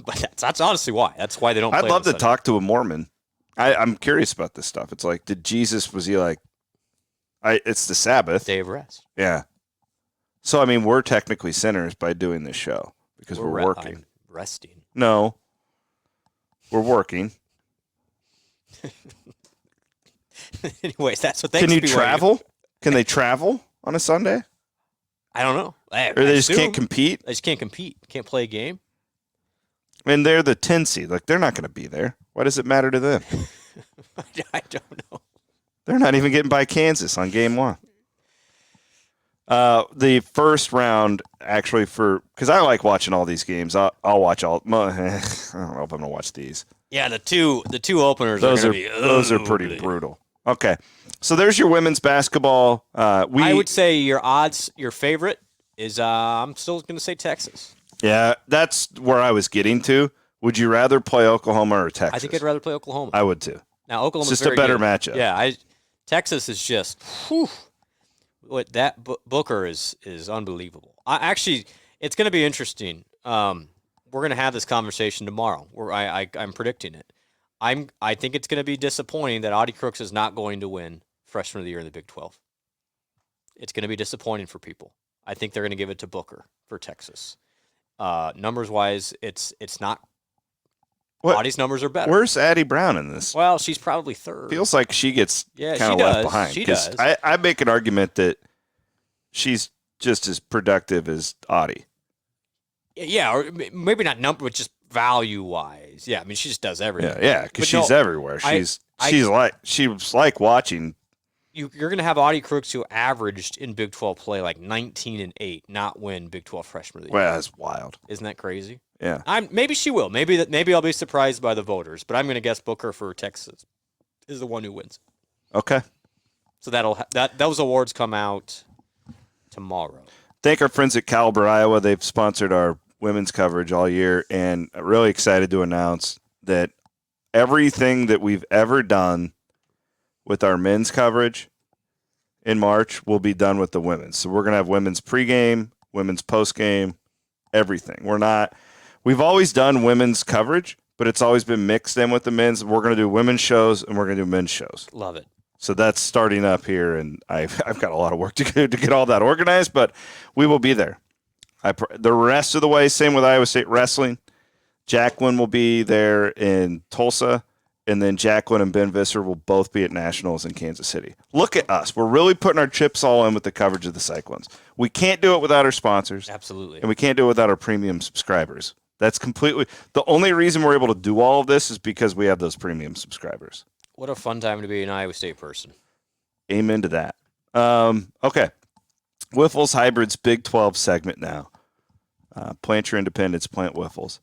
But that's honestly why. That's why they don't. I'd love to talk to a Mormon. I'm curious about this stuff. It's like, was he like? It's the Sabbath, day of rest. Yeah. So I mean, we're technically sinners by doing this show. Because we're working. I'm resting. No. We're working. Anyways, that's what they Can you travel? Can they travel on a Sunday? I don't know. Or they just can't compete? They just can't compete. Can't play a game. I mean, they're the 10 seed. Like, they're not going to be there. Why does it matter to them? I don't know. They're not even getting by Kansas on game 1. The first round, actually, because I like watching all these games. I'll watch all. I don't know if I'm gonna watch these. Yeah, the two openers. Those are pretty brutal. Okay, so there's your women's basketball. I would say your favorite is. I'm still gonna say Texas. Yeah, that's where I was getting to. Would you rather play Oklahoma or Texas? I think I'd rather play Oklahoma. I would too. Now Oklahoma's just a better good. matchup. Yeah, Texas is just. Whew. What that Booker is unbelievable. It's going to be interesting. We're going to have this conversation tomorrow. I'm predicting it. I think it's going to be disappointing that Audie Crooks is not going to win Freshman of the Year in the Big 12. It's going to be disappointing for people. I think they're going to give it to Booker for Texas. Numbers wise, it's not. Audie's numbers are better. Where's Addie Brown in this? Well, she's probably third. Feels like she gets kind of left behind. She does. I make an argument that she's just as productive as Audie. Yeah, or maybe not number, but just value-wise. Yeah, I mean, she just does everything. Yeah, because she's everywhere. She's like watching. You're going to have Audie Crooks, who averaged in Big 12 play like 19 and 8, not win Big 12 Freshman of the Year. Well, that's wild. Isn't that crazy? Yeah. Maybe she will. Maybe I'll be surprised by the voters, but I'm going to guess Booker for Texas is the one who wins. Okay. So those awards come out tomorrow. Thank our friends at Caliber, Iowa. They've sponsored our women's coverage all year, and I'm really excited to announce that everything that we've ever done with our men's coverage in March will be done with the women's. So we're going to have women's pregame, women's postgame, everything. We've always done women's coverage, but it's always been mixed in with the men's. We're going to do women's shows and we're going to do men's shows. Love it. So that's starting up here, and I've got a lot of work to do to get all that organized, but we will be there. The rest of the way, same with Iowa State Wrestling. Jacqueline will be there in Tulsa, and then Jacqueline and Ben Visser will both be at Nationals in Kansas City. Look at us. We're really putting our chips all in with the coverage of the Cyclones. We can't do it without our sponsors. Absolutely. And we can't do it without our premium subscribers. That's completely – the only reason we're able to do all of this is because we have those premium subscribers. What a fun time to be an Iowa State person. Amen to that. Okay. Wiffles Hybrids Big 12 segment now. Plant your independence, plant Wiffles.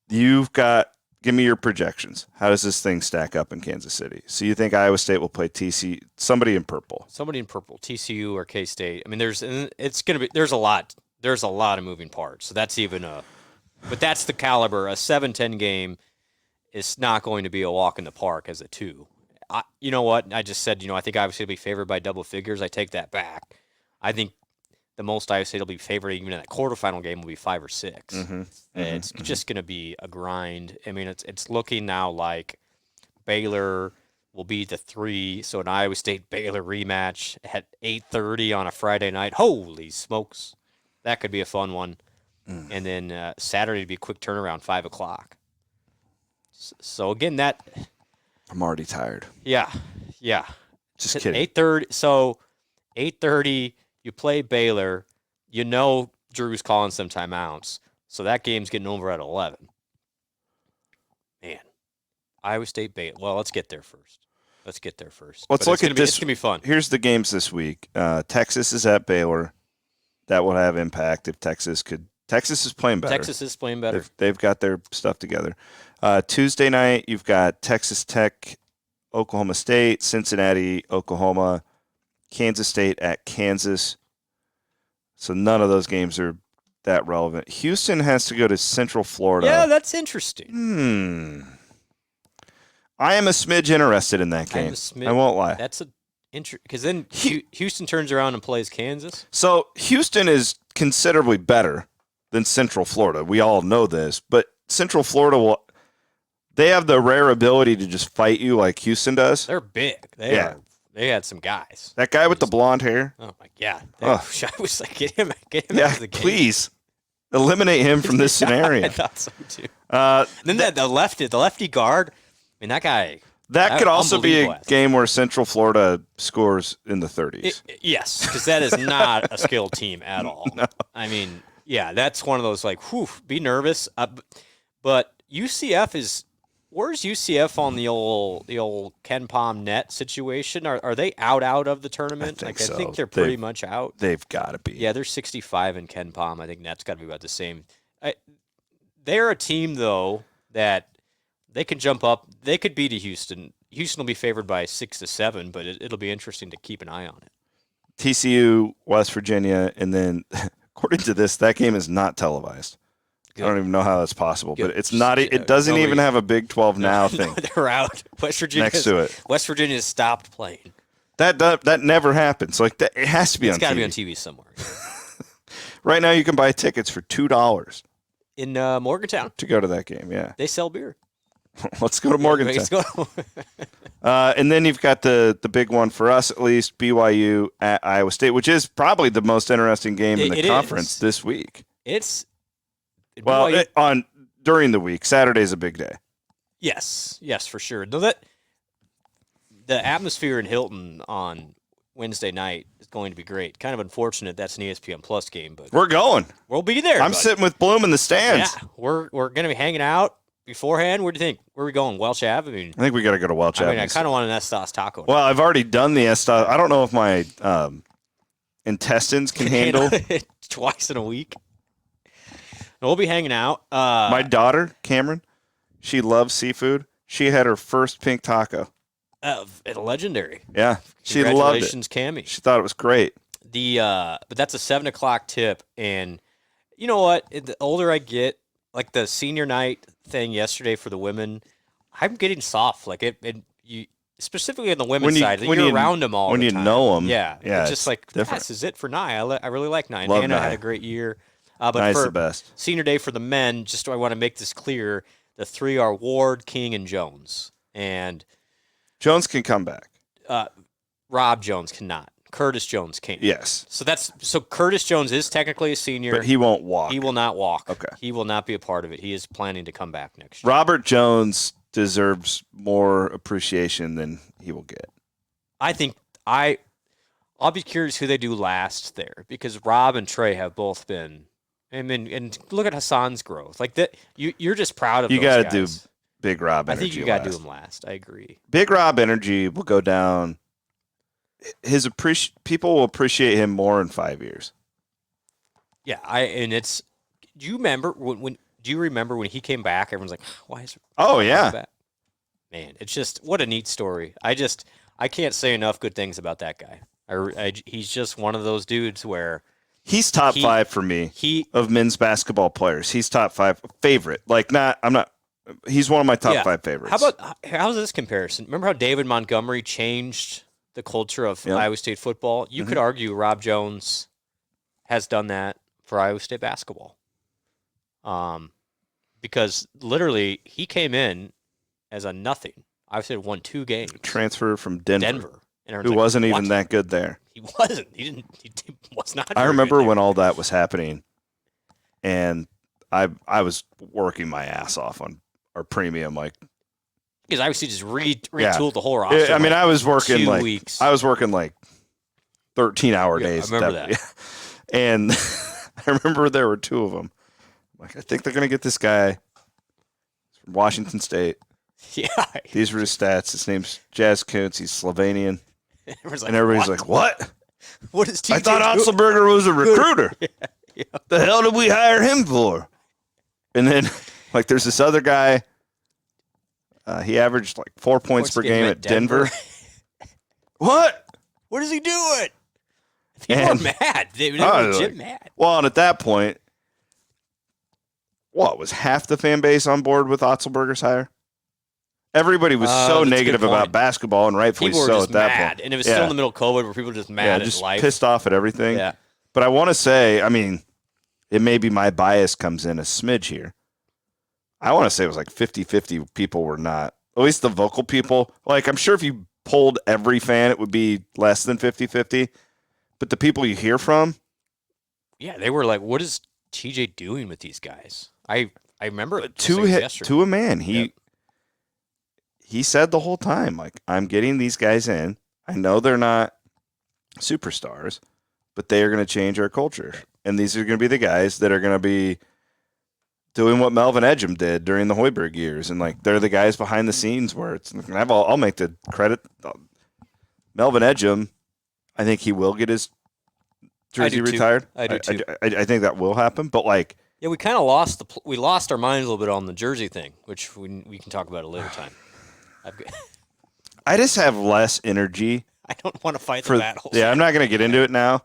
You've got – give me your projections. How does this thing stack up in Kansas City? So you think Iowa State will play TCU – somebody in purple. Somebody in purple, TCU or K-State. I mean, there's a lot of moving parts. So that's even a – but that's the caliber. A 7-10 game – it's not going to be a walk in the park as a 2. You know what? I just said, I think Iowa State will be favored by double figures. I take that back. I think the most Iowa State will be favored even in that quarterfinal game will be 5 or 6. It's just going to be a grind. I mean, it's looking now like Baylor will be the 3. So an Iowa State-Baylor rematch at 8:30 on a Friday night. Holy smokes. That could be a fun one. And then Saturday to be a quick turnaround, 5 o'clock. So again, I'm already tired. Yeah. Just kidding. 8:30. So 8:30, you play Baylor. Drew's calling some timeouts. So that game's getting over at 11. Man, Iowa State Baylor. Well, let's get there first. Let's look at this. It's gonna be fun. Here's the games this week. Texas is at Baylor. That will have impact if Texas is playing better. They've got their stuff together. Tuesday night, you've got Texas Tech, Oklahoma State, Cincinnati, Oklahoma, Kansas State at Kansas. So none of those games are that relevant. Houston has to go to Central Florida. Yeah, that's interesting. I am a smidge interested in that game. I won't lie. That's because then Houston turns around and plays Kansas. So Houston is considerably better than Central Florida. We all know this, but Central Florida they have the rare ability to just fight you like Houston does. They're big. They had some guys. That guy with the blonde hair. Oh my God! I was like, get him out of the game. Please eliminate him from this scenario. I thought so too. Then the lefty guard. I mean, that guy. That could also be a game where Central Florida scores in the 30s. Yes, because that is not a skilled team at all. No. I mean, yeah, that's one of those like, be nervous. But UCF is. Where's UCF on the old Ken Pom net situation? Are they out of the tournament? I think they're pretty much out. They've got to be. Yeah, they're 65 in Ken Pom. I think that's got to be about the same. They're a team though that they can jump up. They could beat Houston. Houston will be favored by 6 to 7, but it'll be interesting to keep an eye on it. TCU, West Virginia, and then according to this, that game is not televised. Good. I don't even know how that's possible, but it's not. It doesn't even have a Big 12 now thing. They're out. West Virginia next to it. West Virginia stopped playing. That never happens. Like it has to be on TV. It's got to be on TV somewhere. Right now, you can buy tickets for $2 in Morgantown to go to that game. Yeah, they sell beer. Let's go to Morgantown. Let's go. And then you've got the big one for us, at least, BYU at Iowa State, which is probably the most interesting game in the conference this week. During the week, Saturday's a big day. Yes, for sure. No, that the atmosphere in Hilton on Wednesday night is going to be great. Kind of unfortunate that's an ESPN Plus game, but we're going. We'll be there. I'm sitting with Blum in the stands. Yeah, we're going to be hanging out beforehand. What do you think? Where are we going? Welch Ave? I think we got to go to Welch Ave. I kind of want an Estos taco. Well, I've already done the Estos. I don't know if my intestines can handle it twice in a week. We'll be hanging out. My daughter, Cameron, she loves seafood. She had her first pink taco Legendary. Yeah, she loved it. Congratulations, Cammie. She thought it was great. But that's a 7:00 tip, and you know what? The older I get, like the senior night thing yesterday for the women, I'm getting soft. Like you specifically on the women's side, you're around them all when the you time. know them. Yeah, it's just like different. this is it for Nye. I really like Nye. Love Hannah Nye. had a great year. But Nye's for the best. senior day for the men, I want to make this clear: the three are Ward, King, and Jones. And Jones can come back. Rob Jones cannot. Curtis Jones can't. Yes. So Curtis Jones is technically a senior, but he won't walk. He will not walk. Okay. He will not be a part of it. He is planning to come back next year. Robert Jones deserves more appreciation than he will get. I think I'll be curious who they do last there, because Rob and Trey have both been. And look at Hassan's growth. Like that, you're just proud of. You got to do Big Rob energy. I think you got to do him last. I agree. Big Rob energy will go down. People will appreciate him more in 5 years. Yeah, do you remember when he came back? Everyone's like, why is? Oh yeah, back? Man, it's just what a neat story. I can't say enough good things about that guy. He's just one of those dudes where he's top 5 for me. Of men's basketball players, he's top 5 favorite. He's one of my top 5 favorites. How's this comparison? Remember how David Montgomery changed the culture of Iowa State football? You could argue Rob Jones has done that for Iowa State basketball. Because literally he came in as a nothing. Iowa State won 2 games. Transfer from Denver. Who wasn't even that good there. He wasn't. He was not. I remember when all that was happening, and I was working my ass off on our premium, because Iowa State just retooled the whole roster. I was working 2 weeks. I was working 13-hour days. I remember that. And I remember there were 2 of them. I think they're going to get this guy from Washington State. Yeah. These were his stats. His name's Jazz Kuntz. He's Slovenian. And everybody's like, what? What is TJ? I thought Otzelberger was a recruiter. Yeah. The hell did we hire him for? And then, there's this other guy. He averaged 4 points per game at Denver. What? What is he doing? People are mad. They were legit mad. Well, and at that point, was half the fan base on board with Otzelberger's hire? Everybody was so negative about basketball, and rightfully people were so just at that mad. point. And it was still in the middle of COVID where people were just mad at life. Pissed off at everything. Yeah. But I want to say, it may be my bias comes in a smidge here. I want to say it was 50-50 people were not. At least the vocal people. I'm sure if you polled every fan, it would be less than 50-50. But the people you hear from. Yeah, they were like, what is TJ doing with these guys? I remember to a man. He said the whole time, I'm getting these guys in. I know they're not superstars, but they are going to change our culture. And these are going to be the guys that are going to be doing what Melvin Edgem did during the Hoiberg years. And they're the guys behind the scenes where I'll make the credit. Melvin Edgem, I think he will get his jersey retired. I do too. I think that will happen. But we kind of lost our minds a little bit on the jersey thing, which we can talk about at a later time. I just have less energy. I don't want to fight the battles. Yeah, I'm not going to get into it now.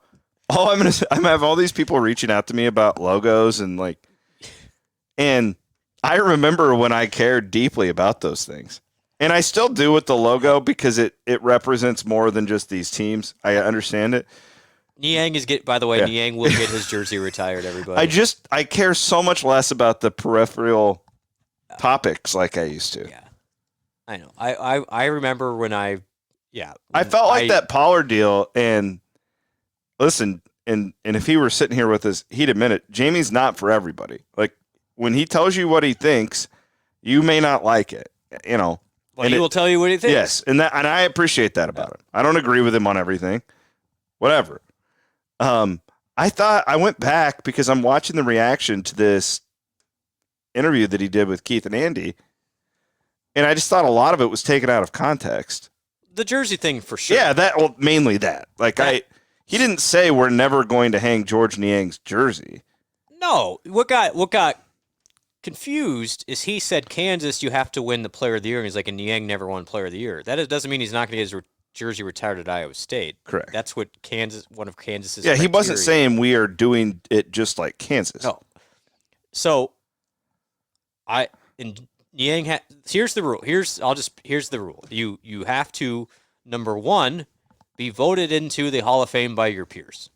I'm going to have all these people reaching out to me about logos and I remember when I cared deeply about those things. And I still do with the logo because it represents more than just these teams. I understand it. Niang Niang will get his jersey retired, everybody. I care so much less about the peripheral topics like I used to. Yeah. I know. I remember when I felt like that Pollard deal, and listen, and if he were sitting here with us, he'd admit it. Jamie's not for everybody. When he tells you what he thinks, you may not like it. Well, he will tell you what he thinks. Yes, and I appreciate that about him. I don't agree with him on everything. Whatever. I went back because I'm watching the reaction to this interview that he did with Keith and Andy. And I just thought a lot of it was taken out of context. The jersey thing for sure. Yeah, mainly that. He didn't say we're never going to hang George Niang's jersey. No, what got confused is he said Kansas, you have to win the Player of the Year, and he's like, and Niang never won Player of the Year. That doesn't mean he's not going to get his jersey retired at Iowa State. Correct. That's what one of Kansas's. Yeah, criteria. He wasn't saying we are doing it just like Kansas. No. So, Niang here's the rule. Here's the rule. You have to, number one, be voted into the Hall of Fame by your peers.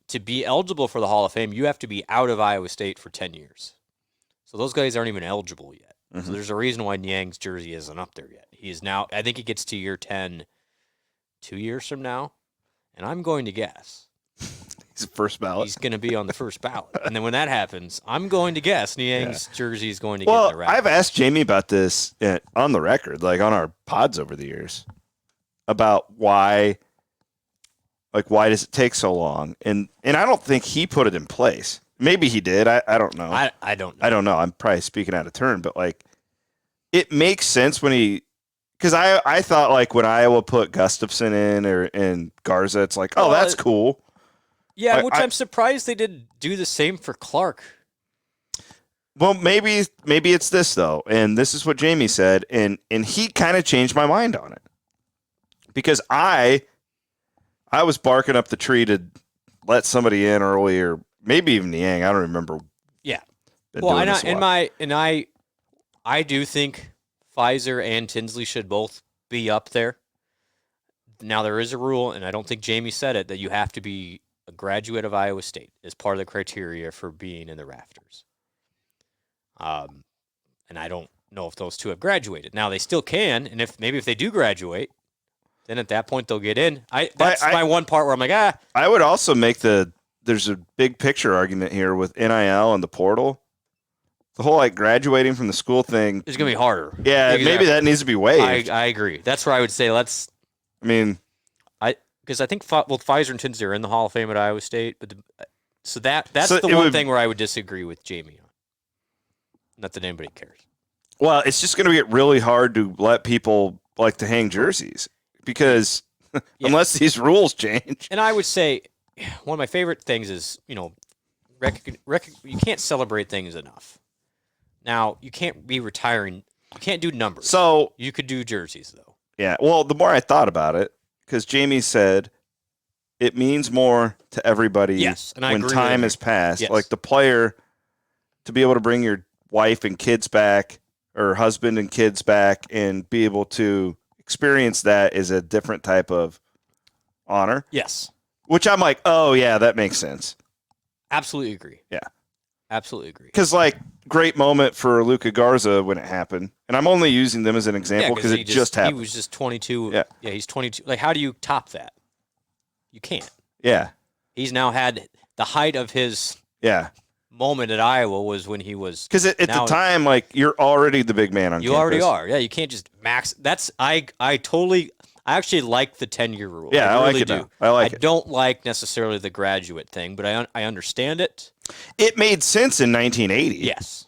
To be eligible for the Hall of Fame, you have to be out of Iowa State for 10 years. So those guys aren't even eligible yet. Mm-hmm. So there's a reason why Niang's jersey isn't up there yet. He is now, I think he gets to year 10 2 years from now, and I'm going to guess. He's first ballot. He's going to be on the first ballot. And then when that happens, I'm going to guess Niang's jersey is going to get the wrap. I've asked Jamie about this on the record, like on our pods over the years, about why does it take so long? And I don't think he put it in place. Maybe he did. I don't know. I don't know. I don't know. I'm probably speaking out of turn, but like it makes sense when because I thought like when Iowa put Gustafson in and Garza, it's like, oh, that's cool. Yeah, I'm surprised they didn't do the same for Clark. Well, maybe it's this though, and this is what Jamie said, and he kind of changed my mind on it because I was barking up the tree to let somebody in early, or maybe even Niang. I don't remember. Yeah. Well, I do think Pfizer and Tinsley should both be up there. Now there is a rule, and I don't think Jamie said it, that you have to be a graduate of Iowa State as part of the criteria for being in the rafters. And I don't know if those two have graduated. Now they still can, and if they do graduate, then at that point they'll get in. That's my one part where I'm like, I would also make there's a big picture argument here with NIL and the portal. The whole like graduating from the school thing is going to be harder. Yeah, maybe that needs to be waived. I agree. That's where I would say because I think Pfizer and Tinsley are in the Hall of Fame at Iowa State, but that's the one thing where I would disagree with Jamie on. Not that anybody cares. Well, it's just going to get really hard to let people like to hang jerseys because unless these rules change. And I would say one of my favorite things is, you can't celebrate things enough. Now, you can't be retiring. You can't do numbers. So you could do jerseys, though. Yeah. Well, the more I thought about it, because Jamie said it means more to everybody when time has passed. Yes. Like the player, to be able to bring your wife and kids back or husband and kids back and be able to experience that is a different type of honor. Yes. Which I'm like, oh, yeah, that makes sense. Absolutely agree. Yeah. Absolutely agree. Because, like, great moment for Luka Garza when it happened. And I'm only using them as an example because it just happened. He was just 22. Yeah, he's 22. Like, how do you top that? You can't. Yeah. He's now had the height of his moment at Iowa was when he was. Because at the time, like, you're already the big man on campus. You already are. Yeah, you can't just max. I actually like the 10-year rule. Yeah, I really like it do. now. I like it. I don't like necessarily the graduate thing, but I understand it. It made sense in 1980. Yes.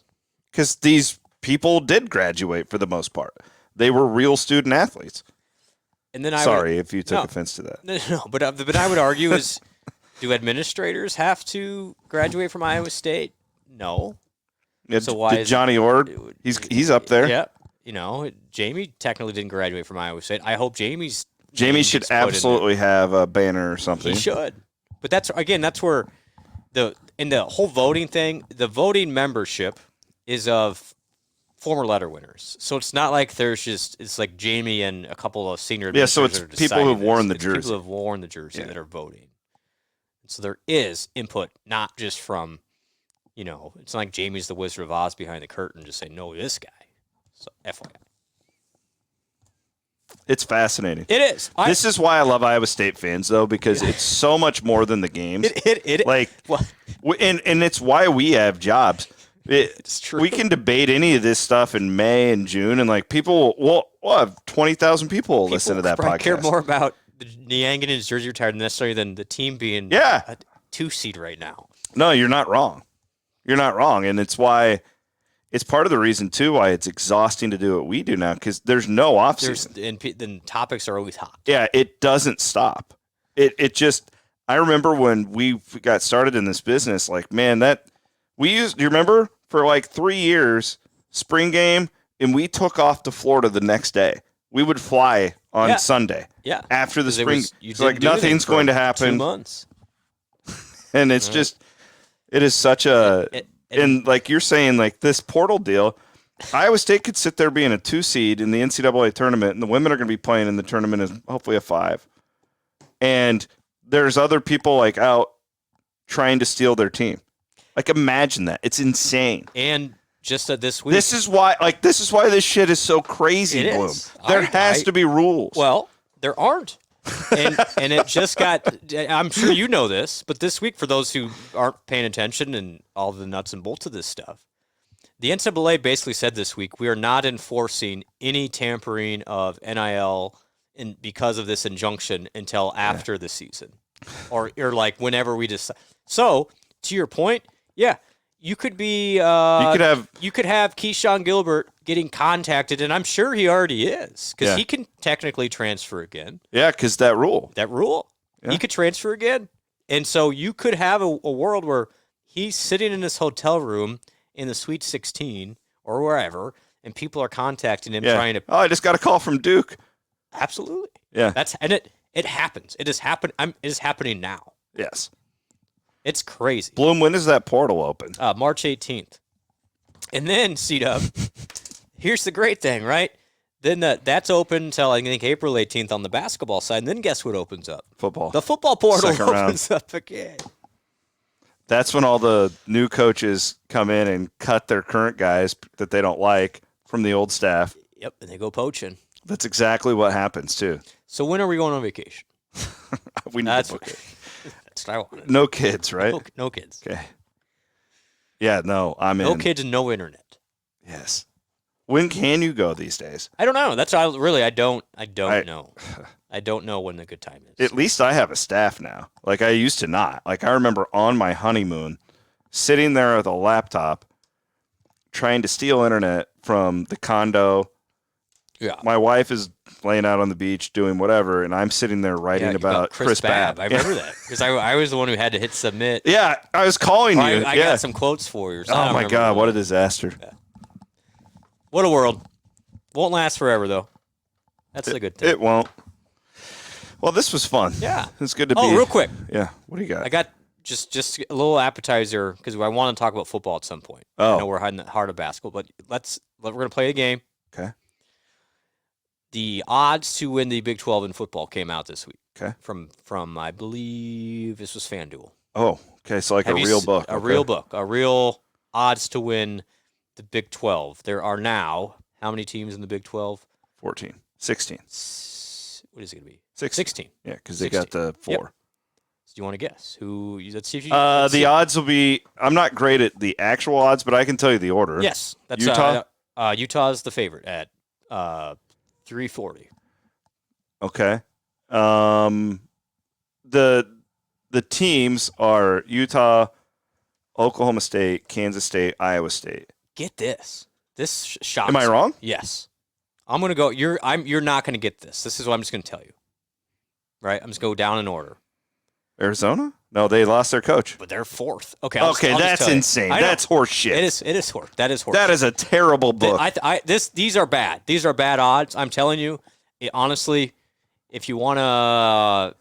Because these people did graduate for the most part. They were real student athletes. And then Sorry if you took offense to that. No, but I would argue is, do administrators have to graduate from Iowa State? No. So why did Johnny Ord? He's up there. Yeah. Jamie technically didn't graduate from Iowa State. I hope Jamie should absolutely have a banner or something. He should. But that's where in the whole voting thing, the voting membership is of former letter winners. So it's not like it's like Jamie and a couple of senior administrators. So it's people who've worn the jersey. People who have worn the jersey that are voting. So there is input, not just from, it's not like Jamie's the Wizard of Oz behind the curtain, just say, no, this guy. So FYI. It's fascinating. It is. This is why I love Iowa State fans, though, because it's so much more than the games. And it's why we have jobs. It's true. We can debate any of this stuff in May and June, and like people will have 20,000 people listen to that podcast. Care more about the Niang getting his jersey retired necessarily than the team being a 2-seed right now. No, you're not wrong. You're not wrong, and it's why. It's part of the reason, too, why it's exhausting to do what we do now, because there's no offseason. And then topics are always hot. Yeah, it doesn't stop. It just – I remember when we got started in this business, like, man, do you remember for like 3 years, spring game, and we took off to Florida the next day. We would fly on Sunday. Yeah. After the spring. It's like nothing's going to happen. 2 months. And it's just, it is such a, and like you're saying, like this portal deal, Iowa State could sit there being a 2 seed in the NCAA tournament, and the women are going to be playing in the tournament as hopefully a 5. And there's other people like out trying to steal their team. Like imagine that. It's insane. And just this week. This is why this shit is so crazy, Blum. There has to be rules. Well, there aren't. and it just got, I'm sure you know this, but this week, for those who aren't paying attention and all the nuts and bolts of this stuff, the NCAA basically said this week, we are not enforcing any tampering of NIL because of this injunction until after the season or like whenever we decide. So to your point, you could be, you could have Keyshawn Gilbert getting contacted, and I'm sure he already is, because he can technically transfer again. Yeah, because that rule. He could transfer again. And so you could have a world where he's sitting in his hotel room in the Sweet 16 or wherever, and people are contacting him trying to. Oh, I just got a call from Duke. Absolutely. Yeah. It happens. It is happening now. Yes. It's crazy. Blum, when does that portal open? March 18th. And then, C-Dub, here's the great thing, right? Then that's open until, I think, April 18th on the basketball side. And then guess what opens up? Football. The football portal opens up again. That's when all the new coaches come in and cut their current guys that they don't like from the old staff. Yep, and they go poaching. That's exactly what happens, too. So when are we going on vacation? We need to book it. That's what I wanted. No kids, right? No kids. Okay. Yeah, no, I'm in. No kids and no internet. Yes. When can you go these days? I don't know. That's I don't know. I don't know when the good time is. At least I have a staff now. Like I used to not. Like I remember on my honeymoon, sitting there with a laptop, trying to steal internet from the condo. Yeah. My wife is laying out on the beach doing whatever, and I'm sitting there writing about Chris Babb. I remember that because I was the one who had to hit submit. Yeah, I was calling you. I got some quotes for you. Oh my God, what a disaster! Yeah. What a world. Won't last forever though. That's the good thing. It won't. Well, this was fun. Yeah, it's good to be. Oh, real quick. Yeah, what do you got? I got just a little appetizer because I want to talk about football at some point. Oh, I know we're in the heart of basketball, but we're gonna play a game. Okay. The odds to win the Big 12 in football came out this week. Okay. From I believe this was FanDuel. Oh, okay. So like a real book. Real book. A real odds to win the Big 12. There are now how many teams in the Big 12? 14. 16. What is it going to be? 16. Yeah, because they got the 4. Yep. So do you want to guess? Let's see if you the odds will be, I'm not great at the actual odds, but I can tell you the order. Yes. That's Utah? Utah's the favorite at 340. Okay. The teams are Utah, Oklahoma State, Kansas State, Iowa State. Get this. This shocks. Am I wrong? Yes. I'm gonna go. You're not gonna get this. This is what I'm just gonna tell you. Right. I'm just go down in order. Arizona? No, they lost their coach. But they're 4th. Okay. Okay, that's insane. That's horse shit. It is horse. That is horse. That is a terrible book. These are bad. These are bad odds. I'm telling you. Honestly, if you want to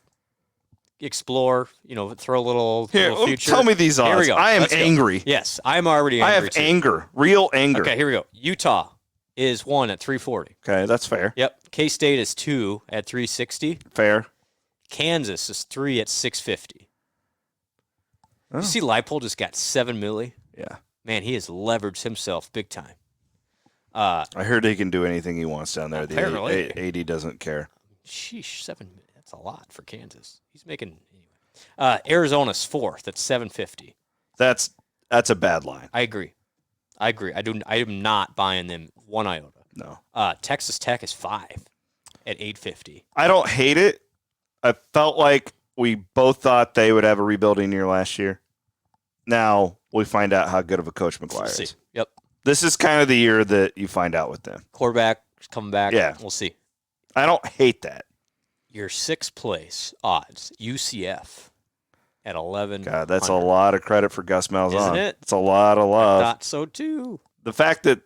explore, throw a little future. Tell me these odds. Here we go. I am angry. Yes, I'm already angry. I have anger. Real anger. Okay, here we go. Utah is 1 at 340. Okay, that's fair. Yep. K-State is 2 at 360. Fair. Kansas is 3 at 650. Oh. You see Leipold just got 7 milli? Yeah. Man, he has leveraged himself big time. I heard he can do anything he wants down there. Apparently. The AD doesn't care. Sheesh, 7. That's a lot for Kansas. He's making anyway. Arizona's 4th at 750. That's a bad line. I agree. I am not buying them one iota. No. Texas Tech is 5 at 850. I don't hate it. I felt like we both thought they would have a rebuilding year last year. Now we find out how good of a coach McGuire is. Yep. This is kind of the year that you find out with them. Quarterback coming back. Yeah. We'll see. I don't hate that. Your 6th place odds, UCF, at 11. God, that's a lot of credit for Gus Malzahn. Isn't it? It's a lot of love. I thought so too. The fact that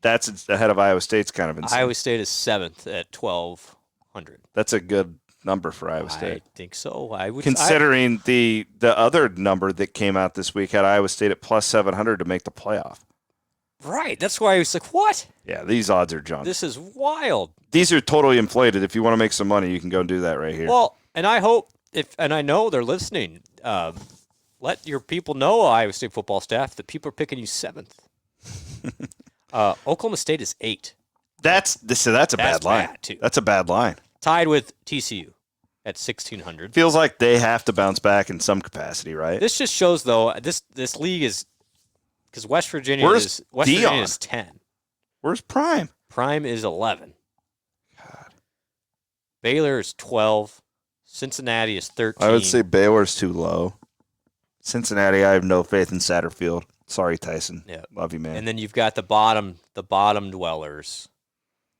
that's ahead of Iowa State's kind of insane. Iowa State is 7th at 1,200. That's a good number for Iowa State. I think so. Considering the other number that came out this week had Iowa State at plus 700 to make the playoff. Right. That's why I was like, what? Yeah, these odds are junk. This is wild. These are totally inflated. If you want to make some money, you can go and do that right here. Well, and I hope and I know they're listening. Let your people know, Iowa State football staff, that people are picking you 7th. Oklahoma State is 8. That's a bad line. Bad too. That's a bad line. Tied with TCU at 1,600. Feels like they have to bounce back in some capacity, right? This just shows, though, this league is because West Virginia is 10. Where's Prime? Prime is 11. God. Baylor is 12. Cincinnati is 13. I would say Baylor's too low. Cincinnati, I have no faith in Satterfield. Sorry, Tyson. Yeah. Love you, man. And then you've got the bottom dwellers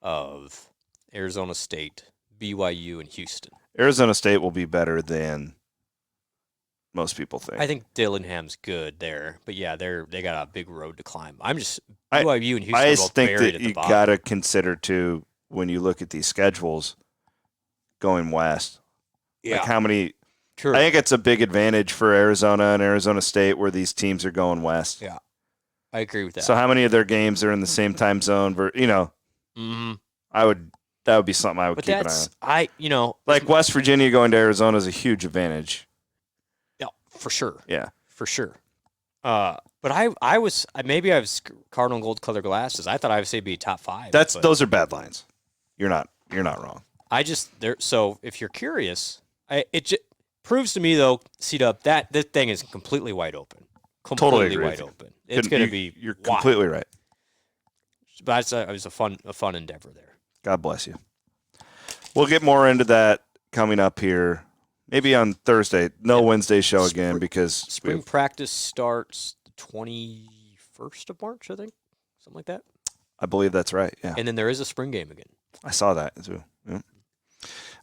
of Arizona State, BYU, and Houston. Arizona State will be better than most people think. I think Dillingham's good there, but yeah, they got a big road to climb. BYU and Houston are both buried at the bottom. I think that you got to consider too when you look at these schedules going west. Yeah. Like how many? True. I think it's a big advantage for Arizona and Arizona State where these teams are going west. Yeah, I agree with that. So how many of their games are in the same time zone? Mm-hmm. That would be something I would keep an eye on. Like West Virginia going to Arizona is a huge advantage. Yeah, for sure. Yeah, for sure. But I was Cardinal gold color glasses. I thought I would say be top 5. Those are bad lines. You're not wrong. So if you're curious, it proves to me though, C-Dub, that this thing is completely wide open. Totally wide open. It's going to be. You're completely right. But it was a fun endeavor there. God bless you. We'll get more into that coming up here, maybe on Thursday. No Wednesday show again because spring practice starts the 21st of March, I think, something like that. I believe that's right. Yeah. And then there is a spring game again. I saw that too. Yeah.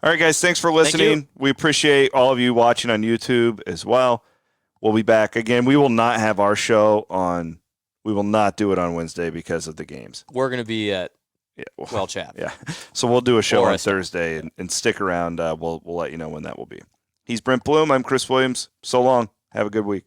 All right, guys. Thanks for listening. We appreciate all of you watching on YouTube as well. We'll be back again. We will not have our show on. We will not do it on Wednesday because of the games. We're going to be at Chap. Yeah. So we'll do a show on Thursday and stick around. We'll let you know when that will be. He's Brent Blum. I'm Chris Williams. So long. Have a good week.